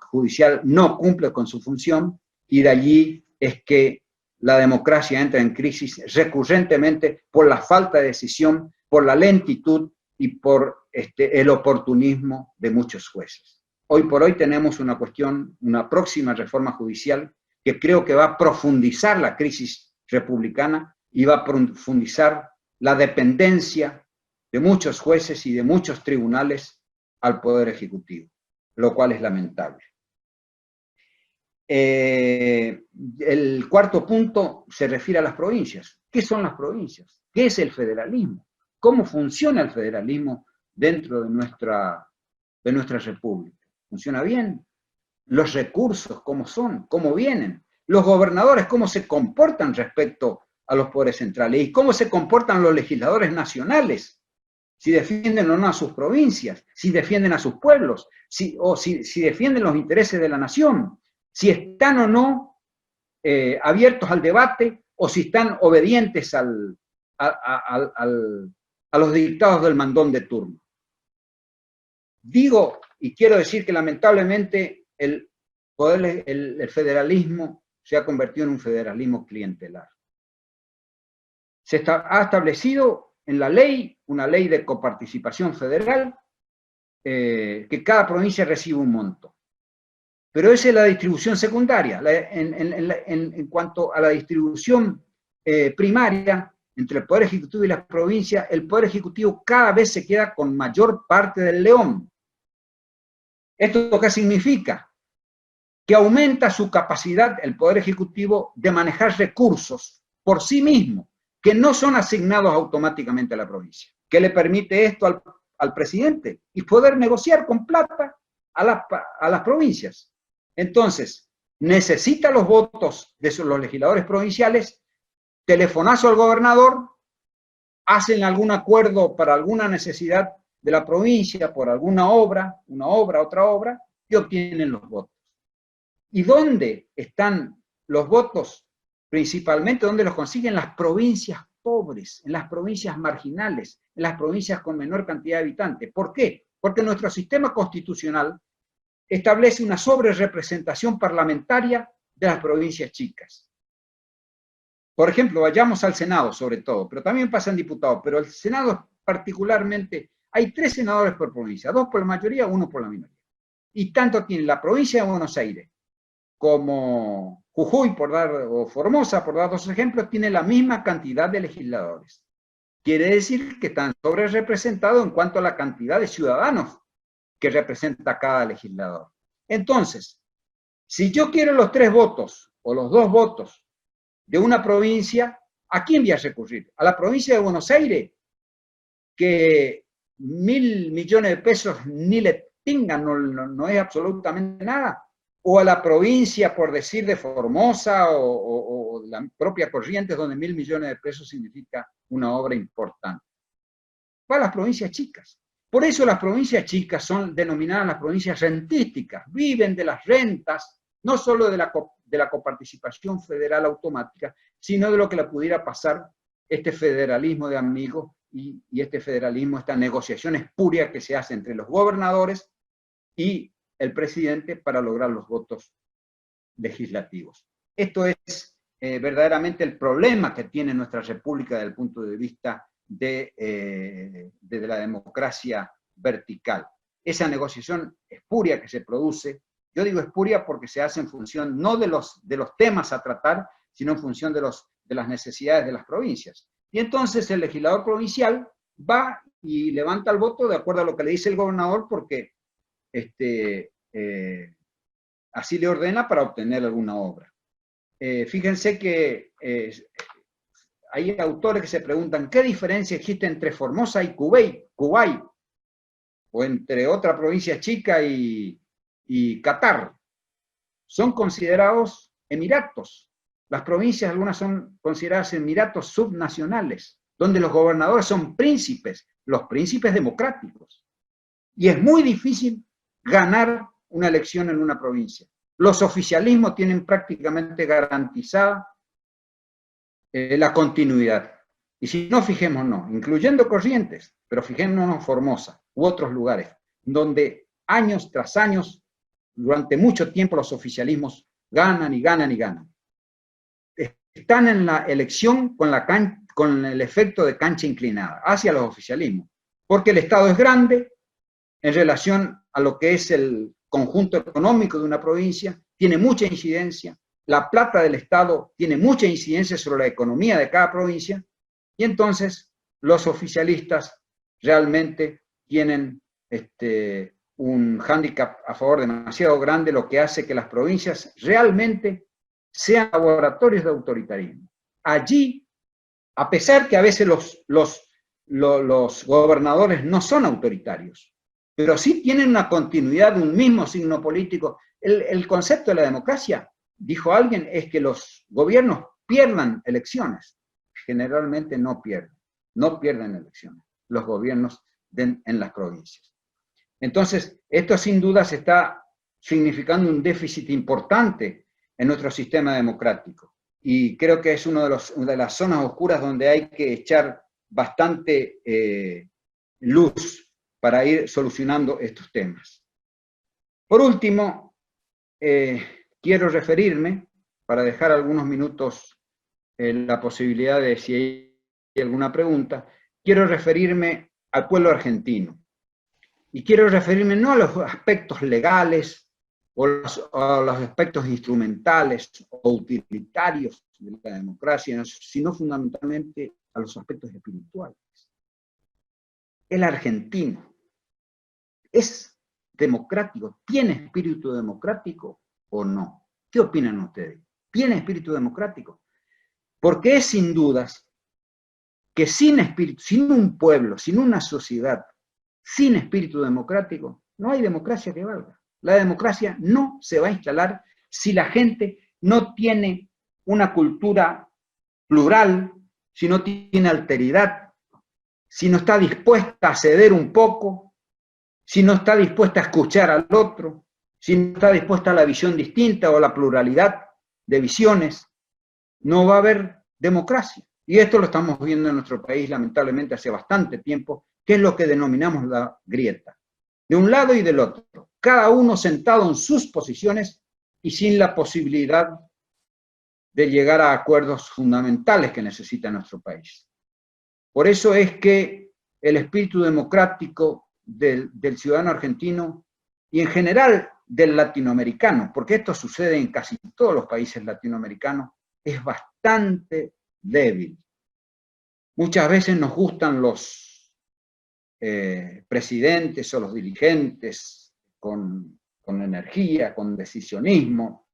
Judicial no cumple con su función, y de allí es que la democracia entra en crisis recurrentemente por la falta de decisión, por la lentitud y por el oportunismo de muchos jueces. Hoy por hoy tenemos una próxima reforma judicial que creo que va a profundizar la crisis republicana y va a profundizar la dependencia de muchos jueces y de muchos tribunales al Poder Ejecutivo, lo cual es lamentable. El cuarto punto se refiere a las provincias. ¿Qué son las provincias? ¿Qué es el federalismo? ¿Cómo funciona el federalismo dentro de nuestra república? ¿Funciona bien? Los recursos, ¿cómo son? ¿Cómo vienen? Los gobernadores, ¿cómo se comportan respecto a los poderes centrales? ¿Y cómo se comportan los legisladores nacionales? Si defienden o no a sus provincias, si defienden a sus pueblos, si defienden los intereses de la nación, si están o no abiertos al debate, o si están obedientes a los dictados del mandón de turno. Digo, y quiero decir que lamentablemente el federalismo se ha convertido en un federalismo clientelar. Ha establecido en la ley una ley de coparticipación federal, que cada provincia recibe un monto. Pero esa es la distribución secundaria. En cuanto a la distribución primaria entre el Poder Ejecutivo y las provincias, el Poder Ejecutivo cada vez se queda con mayor parte del león. ¿Esto qué significa? Que aumenta su capacidad, el Poder Ejecutivo, de manejar recursos por sí mismo, que no son asignados automáticamente a la provincia. ¿Qué le permite esto al presidente? Y poder negociar con plata a las provincias. Entonces, necesita los votos de los legisladores provinciales, telefonazo al gobernador, hacen algún acuerdo para alguna necesidad de la provincia, por alguna obra, otra obra, y obtienen los votos. ¿Y dónde están los votos? Principalmente, ¿dónde los consiguen? Las provincias pobres, en las provincias marginales, en las provincias con menor cantidad de habitantes. ¿Por qué? Porque nuestro sistema constitucional establece una sobrerepresentación parlamentaria de las provincias chicas. Por ejemplo, vayamos al Senado sobre todo, pero también pasan diputados, pero el Senado particularmente, hay 3 senadores por provincia, 2 por la mayoría, 1 por la minoría. Y tanto tiene la provincia de Buenos Aires como Jujuy, o Formosa, por dar 2 ejemplos, tiene la misma cantidad de legisladores. Quiere decir que están sobrerepresentados en cuanto a la cantidad de ciudadanos que representa cada legislador. Entonces, si yo quiero los 3 votos, o los 2 votos de una provincia, ¿a quién voy a recurrir? ¿A la provincia de Buenos Aires? Que 1.000 millones de pesos ni le tengan, no es absolutamente nada. O a la provincia, por decir, de Formosa, o la propia Corrientes, donde 1.000 millones de pesos significa una obra importante. Va a las provincias chicas. Por eso las provincias chicas son denominadas las provincias rentísticas, viven de las rentas, no solo de la coparticipación federal automática, sino de lo que le pudiera pasar este federalismo de amigos y este federalismo, esta negociación espuria que se hace entre los gobernadores y el presidente para lograr los votos legislativos. Esto es verdaderamente el problema que tiene nuestra república desde el punto de vista de la democracia vertical. Esa negociación espuria que se produce, yo digo espuria porque se hace en función no de los temas a tratar, sino en función de las necesidades de las provincias. Y entonces el legislador provincial va y levanta el voto de acuerdo a lo que le dice el gobernador, porque así le ordena para obtener alguna obra. Fíjense que hay autores que se preguntan ¿qué diferencia existe entre Formosa y Kuwait? O entre otra provincia chica y Qatar. Son considerados emiratos. Las provincias, algunas son consideradas emiratos subnacionales, donde los gobernadores son príncipes, los príncipes democráticos. Y es muy difícil ganar una elección en una provincia. Los oficialismos tienen prácticamente garantizada la continuidad. Y si no, fijémonos, incluyendo Corrientes, pero fijémonos en Formosa u otros lugares, donde años tras años, durante mucho tiempo los oficialismos ganan y ganan y ganan. Están en la elección con el efecto de cancha inclinada hacia los oficialismos, porque el Estado es grande en relación a lo que es el conjunto económico de una provincia, tiene mucha incidencia, la plata del Estado tiene mucha incidencia sobre la economía de cada provincia, y entonces los oficialistas realmente tienen un hándicap a favor demasiado grande, lo que hace que las provincias realmente sean laboratorios de autoritarismo. Allí, a pesar que a veces los gobernadores no son autoritarios, pero sí tienen una continuidad de un mismo signo político. El concepto de la democracia, dijo alguien, es que los gobiernos pierdan elecciones. Generalmente no pierden elecciones los gobiernos en las provincias. Entonces, esto sin duda se está significando un déficit importante en nuestro sistema democrático. Y creo que es una de las zonas oscuras donde hay que echar bastante luz para ir solucionando estos temas. Por último, quiero referirme, para dejar algunos minutos la posibilidad de si hay alguna pregunta, quiero referirme al pueblo argentino. Y quiero referirme no a los aspectos legales o a los aspectos instrumentales o utilitarios de la democracia, sino fundamentalmente a los aspectos espirituales. El argentino es democrático, ¿tiene espíritu democrático o no? ¿Qué opinan ustedes? ¿Tiene espíritu democrático? Porque es sin dudas que sin espíritu, sin un pueblo, sin una sociedad, sin espíritu democrático, no hay democracia que valga. La democracia no se va a instalar si la gente no tiene una cultura plural, si no tiene alteridad, si no está dispuesta a ceder un poco, si no está dispuesta a escuchar al otro, si no está dispuesta a la visión distinta o a la pluralidad de visiones, no va a haber democracia. Y esto lo estamos viendo en nuestro país, lamentablemente, hace bastante tiempo, que es lo que denominamos la grieta. De un lado y del otro, cada uno sentado en sus posiciones y sin la posibilidad de llegar a acuerdos fundamentales que necesita nuestro país. Por eso es que el espíritu democrático del ciudadano argentino y en general del latinoamericano, porque esto sucede en casi todos los países latinoamericanos, es bastante débil. Muchas veces nos gustan los presidentes o los dirigentes con energía, con decisionismo,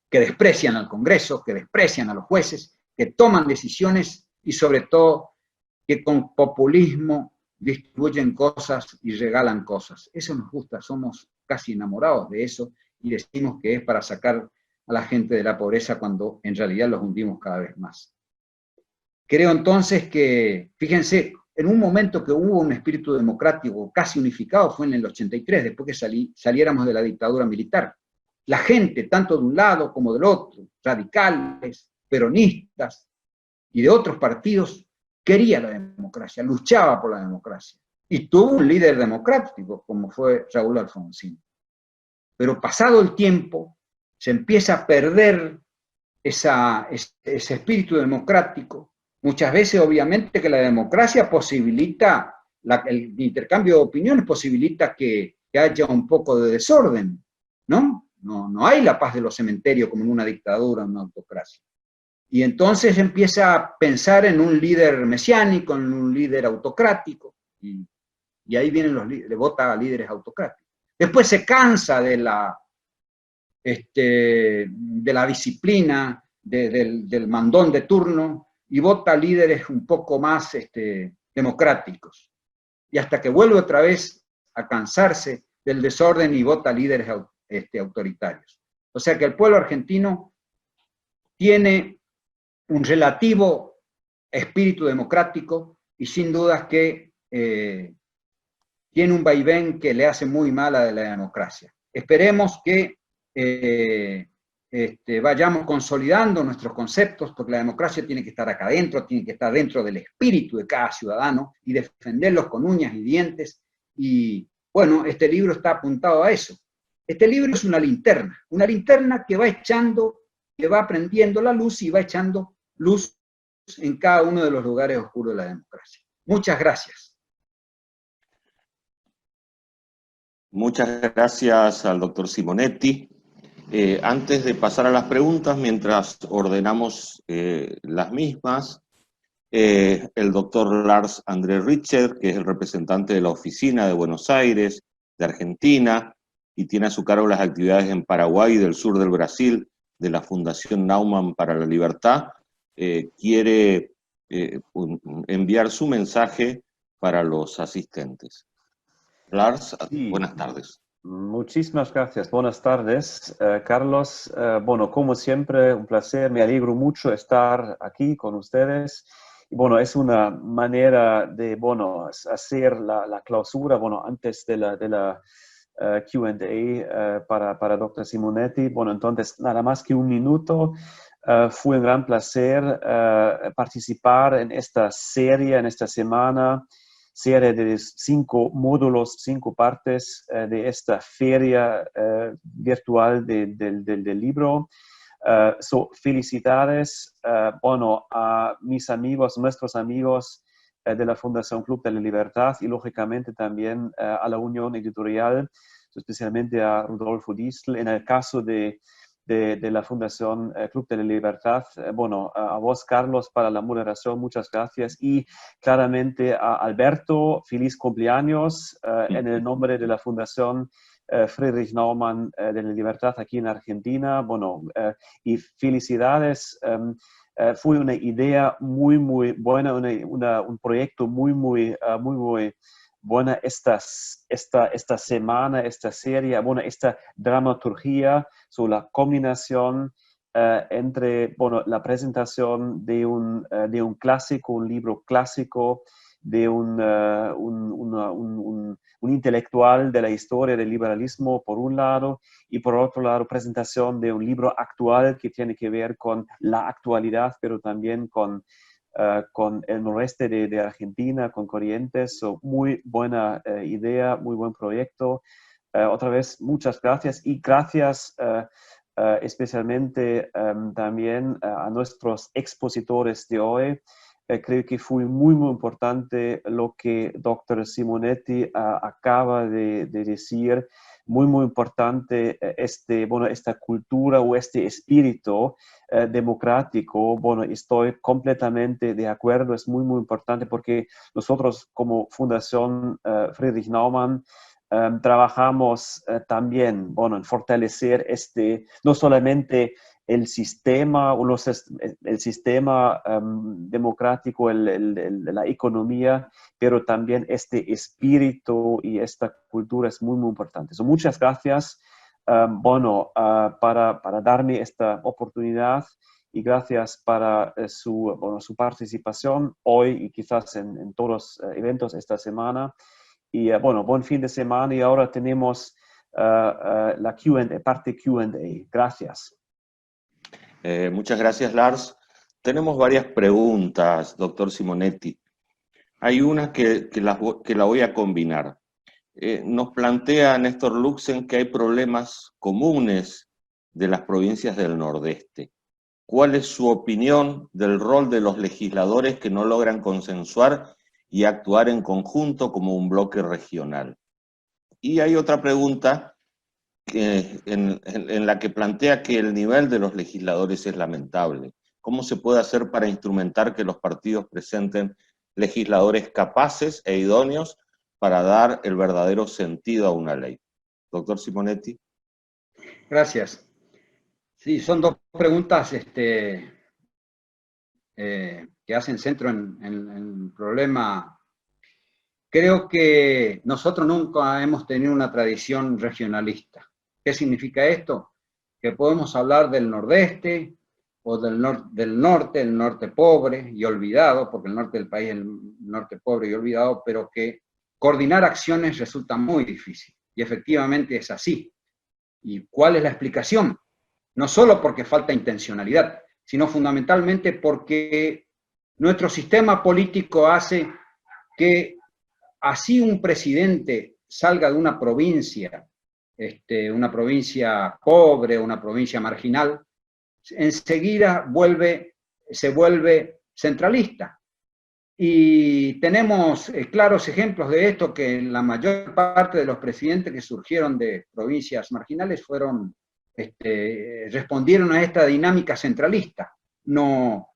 que desprecian al Congreso, que desprecian a los jueces, que toman decisiones y sobre todo que con populismo distribuyen cosas y regalan cosas. Eso nos gusta, somos casi enamorados de eso y decimos que es para sacar a la gente de la pobreza cuando en realidad los hundimos cada vez más. Creo entonces que, fíjense, en un momento que hubo un espíritu democrático casi unificado fue en el 83, después que saliéramos de la dictadura militar. La gente, tanto de un lado como del otro, radicales, peronistas y de otros partidos, quería la democracia, luchaba por la democracia. Y tuvo un líder democrático, como fue Raúl Alfonsín. Pero pasado el tiempo, se empieza a perder ese espíritu democrático. Muchas veces, obviamente, que la democracia posibilita, el intercambio de opiniones posibilita que haya un poco de desorden, ¿no? No hay la paz de los cementerios como en una dictadura, en una autocracia. Y entonces empieza a pensar en un líder mesiánico, en un líder autocrático, y ahí vienen le vota a líderes autocráticos. Después se cansa de la de la disciplina, del mandón de turno, y vota líderes un poco más democráticos. Y hasta que vuelve otra vez a cansarse del desorden y vota líderes autoritarios. O sea que el pueblo argentino tiene un relativo espíritu democrático y sin dudas que tiene un vaivén que le hace muy mal a la democracia. Esperemos que vayamos consolidando nuestros conceptos, porque la democracia tiene que estar acá adentro, tiene que estar dentro del espíritu de cada ciudadano y defenderlos con uñas y dientes. Y bueno, este libro está apuntado a eso. Este libro es una linterna que va echando, que va prendiendo la luz y va echando luz en cada uno de los lugares oscuros de la democracia. Muchas gracias. Muchas gracias al doctor Simonetti. Antes de pasar a las preguntas, mientras ordenamos las mismas, el doctor Lars André Richter, que es el representante de la oficina de Buenos Aires, de Argentina, y tiene a su cargo las actividades en Paraguay y del sur del Brasil, de la Fundación Naumann para la Libertad, quiere enviar su mensaje para los asistentes. Lars, sí. Buenas tardes. Muchísimas gracias. Buenas tardes, Carlos. Bueno, como siempre, un placer. Me alegro mucho estar aquí con ustedes. Y bueno, es una manera de, bueno, hacer la clausura, bueno, antes de la Q&A para Dr. Simonetti. Bueno, entonces, nada más que un minuto. Fue un gran placer participar en esta serie, en esta semana, serie de 5 módulos, 5 partes de esta feria virtual del libro. Felicidades, bueno, a mis amigos, nuestros amigos de la Fundación Club de la Libertad y lógicamente también a la Unión Editorial, especialmente a Rudolfo Distel. En el caso de la Fundación Club de la Libertad. Bueno, a vos, Carlos, para la moderación, muchas gracias. Y claramente a Alberto, feliz cumpleaños en el nombre de la Fundación Friedrich Naumann de la Libertad aquí en Argentina. Bueno, y felicidades. Fue una idea muy, muy buena, un proyecto muy buena esta semana, esta serie, bueno, esta dramaturgia, la combinación entre, bueno, la presentación de un clásico, un libro clásico, de un intelectual de la historia del liberalismo, por un lado, y por otro lado, presentación de un libro actual que tiene que ver con la actualidad, pero también con el noreste de Argentina, con Corrientes. Muy buena idea, muy buen proyecto. Otra vez, muchas gracias y gracias especialmente también a nuestros expositores de hoy. Creo que fue muy importante lo que Dr. Simonetti acaba de decir. Muy importante esta cultura o este espíritu democrático. Bueno, estoy completamente de acuerdo, es muy importante porque nosotros como Fundación Friedrich Naumann trabajamos también, bueno, en fortalecer no solamente el sistema democrático, la economía, pero también este espíritu y esta cultura es muy importante. Muchas gracias, bueno, para darme esta oportunidad y gracias para su participación hoy y quizás en todos los eventos esta semana. Y bueno, buen fin de semana y ahora tenemos la parte Q&A. Gracias. Muchas gracias, Lars. Tenemos varias preguntas, doctor Simonetti. Hay una que la voy a combinar. Nos plantea Néstor Luxen que hay problemas comunes de las provincias del Nordeste. ¿Cuál es su opinión del rol de los legisladores que no logran consensuar y actuar en conjunto como un bloque regional? Y hay otra pregunta en la que plantea que el nivel de los legisladores es lamentable. ¿Cómo se puede hacer para instrumentar que los partidos presenten legisladores capaces e idóneos para dar el verdadero sentido a una ley? Doctor Simonetti. Gracias. Sí, son dos preguntas que hacen centro en el problema. Creo que nosotros nunca hemos tenido una tradición regionalista. ¿Qué significa esto? Que podemos hablar del nordeste o del norte, el norte pobre y olvidado, porque el norte del país es el norte pobre y olvidado, pero que coordinar acciones resulta muy difícil. Y efectivamente es así. ¿Y cuál es la explicación? No solo porque falta intencionalidad, sino fundamentalmente porque nuestro sistema político hace que así un presidente salga de una provincia pobre, una provincia marginal, enseguida se vuelve centralista. Y tenemos claros ejemplos de esto, que la mayor parte de los presidentes que surgieron de provincias marginales respondieron a esta dinámica centralista. No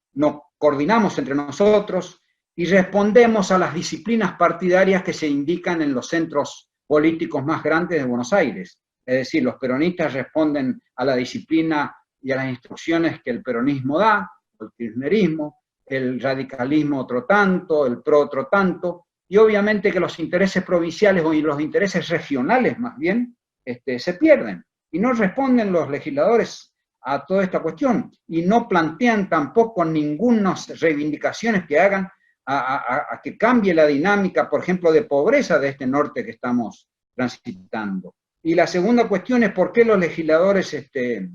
coordinamos entre nosotros y respondemos a las disciplinas partidarias que se indican en los centros políticos más grandes de Buenos Aires. Es decir, los peronistas responden a la disciplina y a las instrucciones que el peronismo da, el kirchnerismo, el radicalismo otro tanto, el PRO otro tanto, y obviamente que los intereses provinciales o los intereses regionales más bien se pierden, y no responden los legisladores a toda esta cuestión, y no plantean tampoco ninguna reivindicaciones que hagan a que cambie la dinámica, por ejemplo, de pobreza de este norte que estamos transitando. Y la segunda cuestión es por qué los legisladores que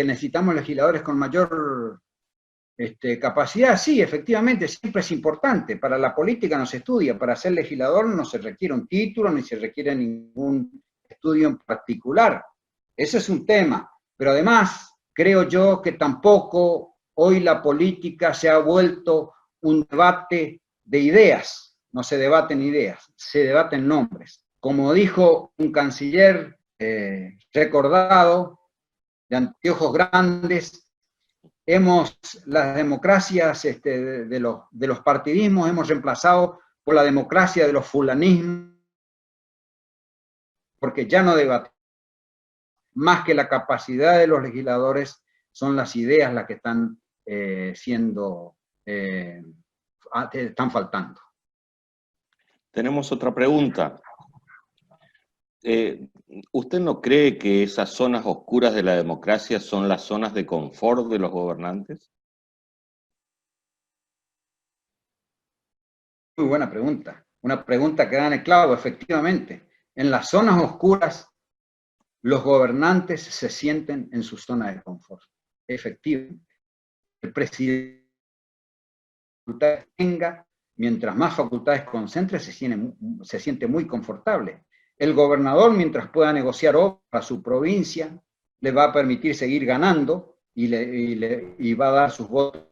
necesitamos legisladores con mayor capacidad. Sí, efectivamente, siempre es importante. Para la política no se estudia, para ser legislador no se requiere un título, ni se requiere ningún estudio en particular. Ese es un tema. Pero además, creo yo que tampoco hoy la política se ha vuelto un debate de ideas. No se debaten ideas, se debaten nombres. Como dijo un canciller recordado, de anteojos grandes, las democracias de los partidismos hemos reemplazado por la democracia de los fulanismos, porque ya no debaten. Más que la capacidad de los legisladores, son las ideas las que están están faltando. Tenemos otra pregunta. ¿Usted no cree que esas zonas oscuras de la democracia son las zonas de confort de los gobernantes? Muy buena pregunta. Una pregunta que da en el clavo, efectivamente. En las zonas oscuras, los gobernantes se sienten en su zona de confort. Efectivamente. El presidente tenga, mientras más facultades concentre, se siente muy confortable. El gobernador, mientras pueda negociar para su provincia, le va a permitir seguir ganando y va a dar sus votos.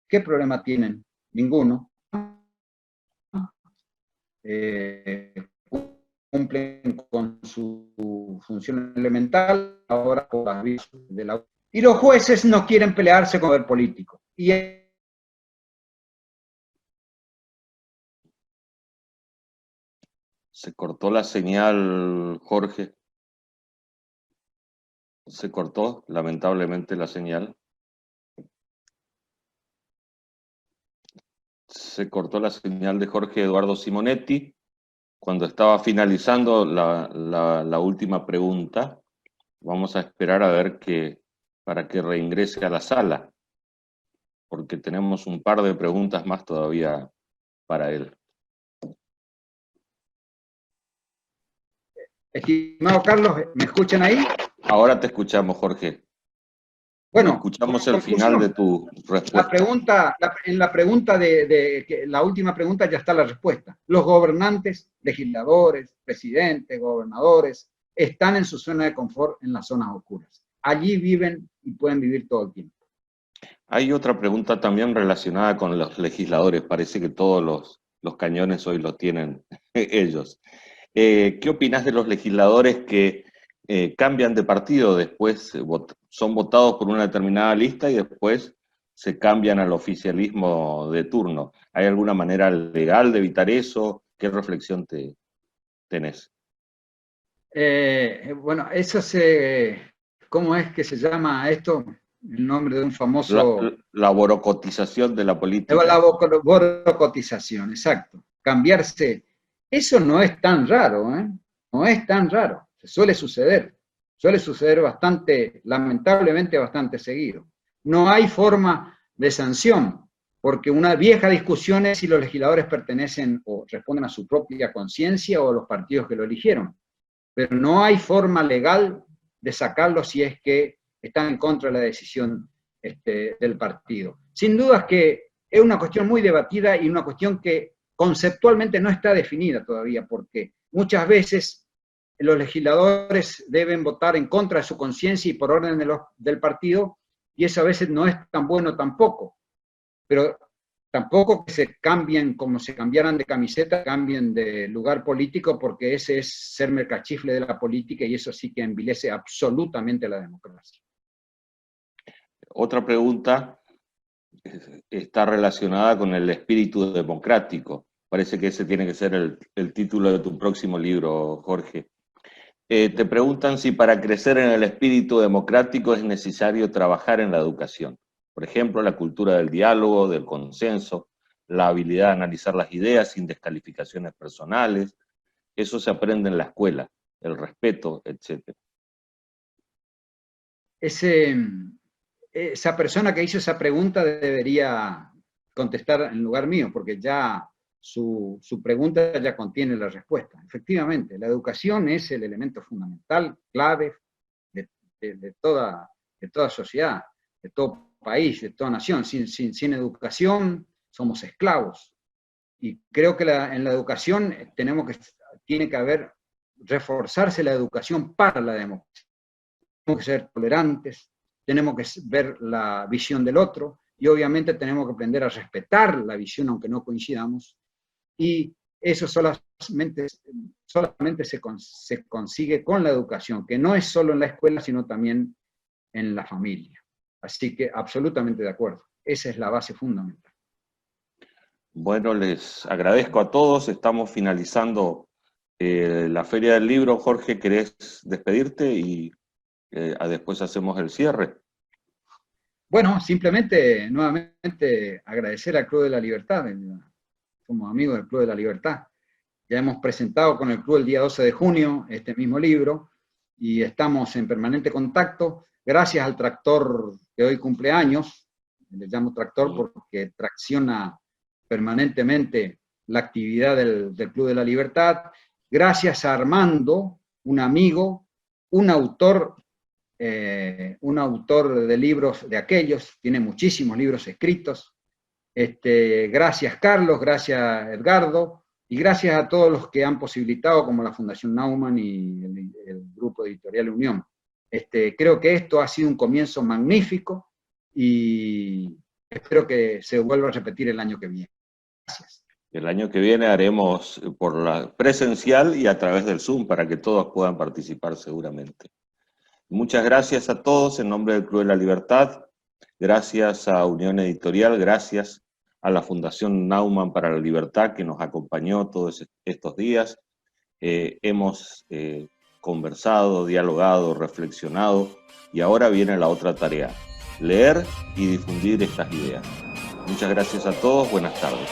¿Qué problema tienen? Ninguno. Cumplen con su función elemental, ahora por la vía de la... Y los jueces no quieren pelearse con el político. Y Se cortó la señal, Jorge. Se cortó, lamentablemente, la señal. Se cortó la señal de Jorge Eduardo Simonetti cuando estaba finalizando la última pregunta. Vamos a esperar a ver para que reingrese a la sala, porque tenemos un par de preguntas más todavía para él. Estimado Carlos, ¿me escuchan ahí? Ahora te escuchamos, Jorge. Bueno, escuchamos el final de tu respuesta. En la última pregunta ya está la respuesta. Los gobernantes, legisladores, presidentes, gobernadores, están en su zona de confort en las zonas oscuras. Allí viven y pueden vivir todo el tiempo. Hay otra pregunta también relacionada con los legisladores. Parece que todos los cañones hoy los tienen ellos. ¿Qué opinas de los legisladores que cambian de partido, después son votados por una determinada lista y después se cambian al oficialismo de turno? ¿Hay alguna manera legal de evitar eso? ¿Qué reflexión te tenés? Bueno, eso ¿cómo es que se llama esto? El nombre de un famoso... La borocotización de la política. La borocotización, exacto. Cambiarse. Eso no es tan raro, ¿eh? No es tan raro. Suele suceder bastante, lamentablemente bastante seguido. No hay forma de sanción, porque una vieja discusión es si los legisladores pertenecen o responden a su propia conciencia o a los partidos que lo eligieron. Pero no hay forma legal de sacarlo si es que están en contra de la decisión del partido. Sin duda es que es una cuestión muy debatida y una cuestión que conceptualmente no está definida todavía, porque muchas veces los legisladores deben votar en contra de su conciencia y por orden del partido, y eso a veces no es tan bueno tampoco. Pero tampoco que se cambien como si cambiaran de camiseta, cambien de lugar político, porque ese es ser mercachifle de la política y eso sí que envilece absolutamente la democracia. Otra pregunta está relacionada con el espíritu democrático. Parece que ese tiene que ser el título de tu próximo libro, Jorge. Te preguntan si para crecer en el espíritu democrático es necesario trabajar en la educación. Por ejemplo, la cultura del diálogo, del consenso, la habilidad de analizar las ideas sin descalificaciones personales. Eso se aprende en la escuela, el respeto, etc. Esa persona que hizo esa pregunta debería contestar en lugar mío, porque ya su pregunta ya contiene la respuesta. Efectivamente, la educación es el elemento fundamental, clave de toda sociedad, de todo país, de toda nación. Sin educación somos esclavos. Y creo que en la educación tiene que reforzarse la educación para la democracia. Tenemos que ser tolerantes, tenemos que ver la visión del otro, y obviamente tenemos que aprender a respetar la visión aunque no coincidamos, y eso solamente se consigue con la educación, que no es solo en la escuela, sino también en la familia. Así que absolutamente de acuerdo, esa es la base fundamental. Bueno, les agradezco a todos, estamos finalizando la Feria del Libro. Jorge, ¿querés despedirte? Y después hacemos el cierre. Bueno, simplemente, nuevamente, agradecer al Club de la Libertad. Somos amigos del Club de la Libertad. Ya hemos presentado con el Club el día 12 de junio este mismo libro, y estamos en permanente contacto, gracias al tractor que hoy cumple años. Le llamo tractor porque tracciona permanentemente la actividad del Club de la Libertad. Gracias a Armando, un amigo, un autor de libros de aquellos, tiene muchísimos libros escritos. Gracias Carlos, gracias Edgardo, y gracias a todos los que han posibilitado, como la Fundación Naumann y el Grupo Editorial Unión. Creo que esto ha sido un comienzo magnífico y espero que se vuelva a repetir el año que viene. Gracias. El año que viene haremos por la presencial y a través del Zoom para que todos puedan participar seguramente. Muchas gracias a todos en nombre del Club de la Libertad, gracias a Unión Editorial, gracias a la Fundación Naumann para la Libertad que nos acompañó todos estos días. Hemos conversado, dialogado, reflexionado y ahora viene la otra tarea, leer y difundir estas ideas. Muchas gracias a todos, buenas tardes.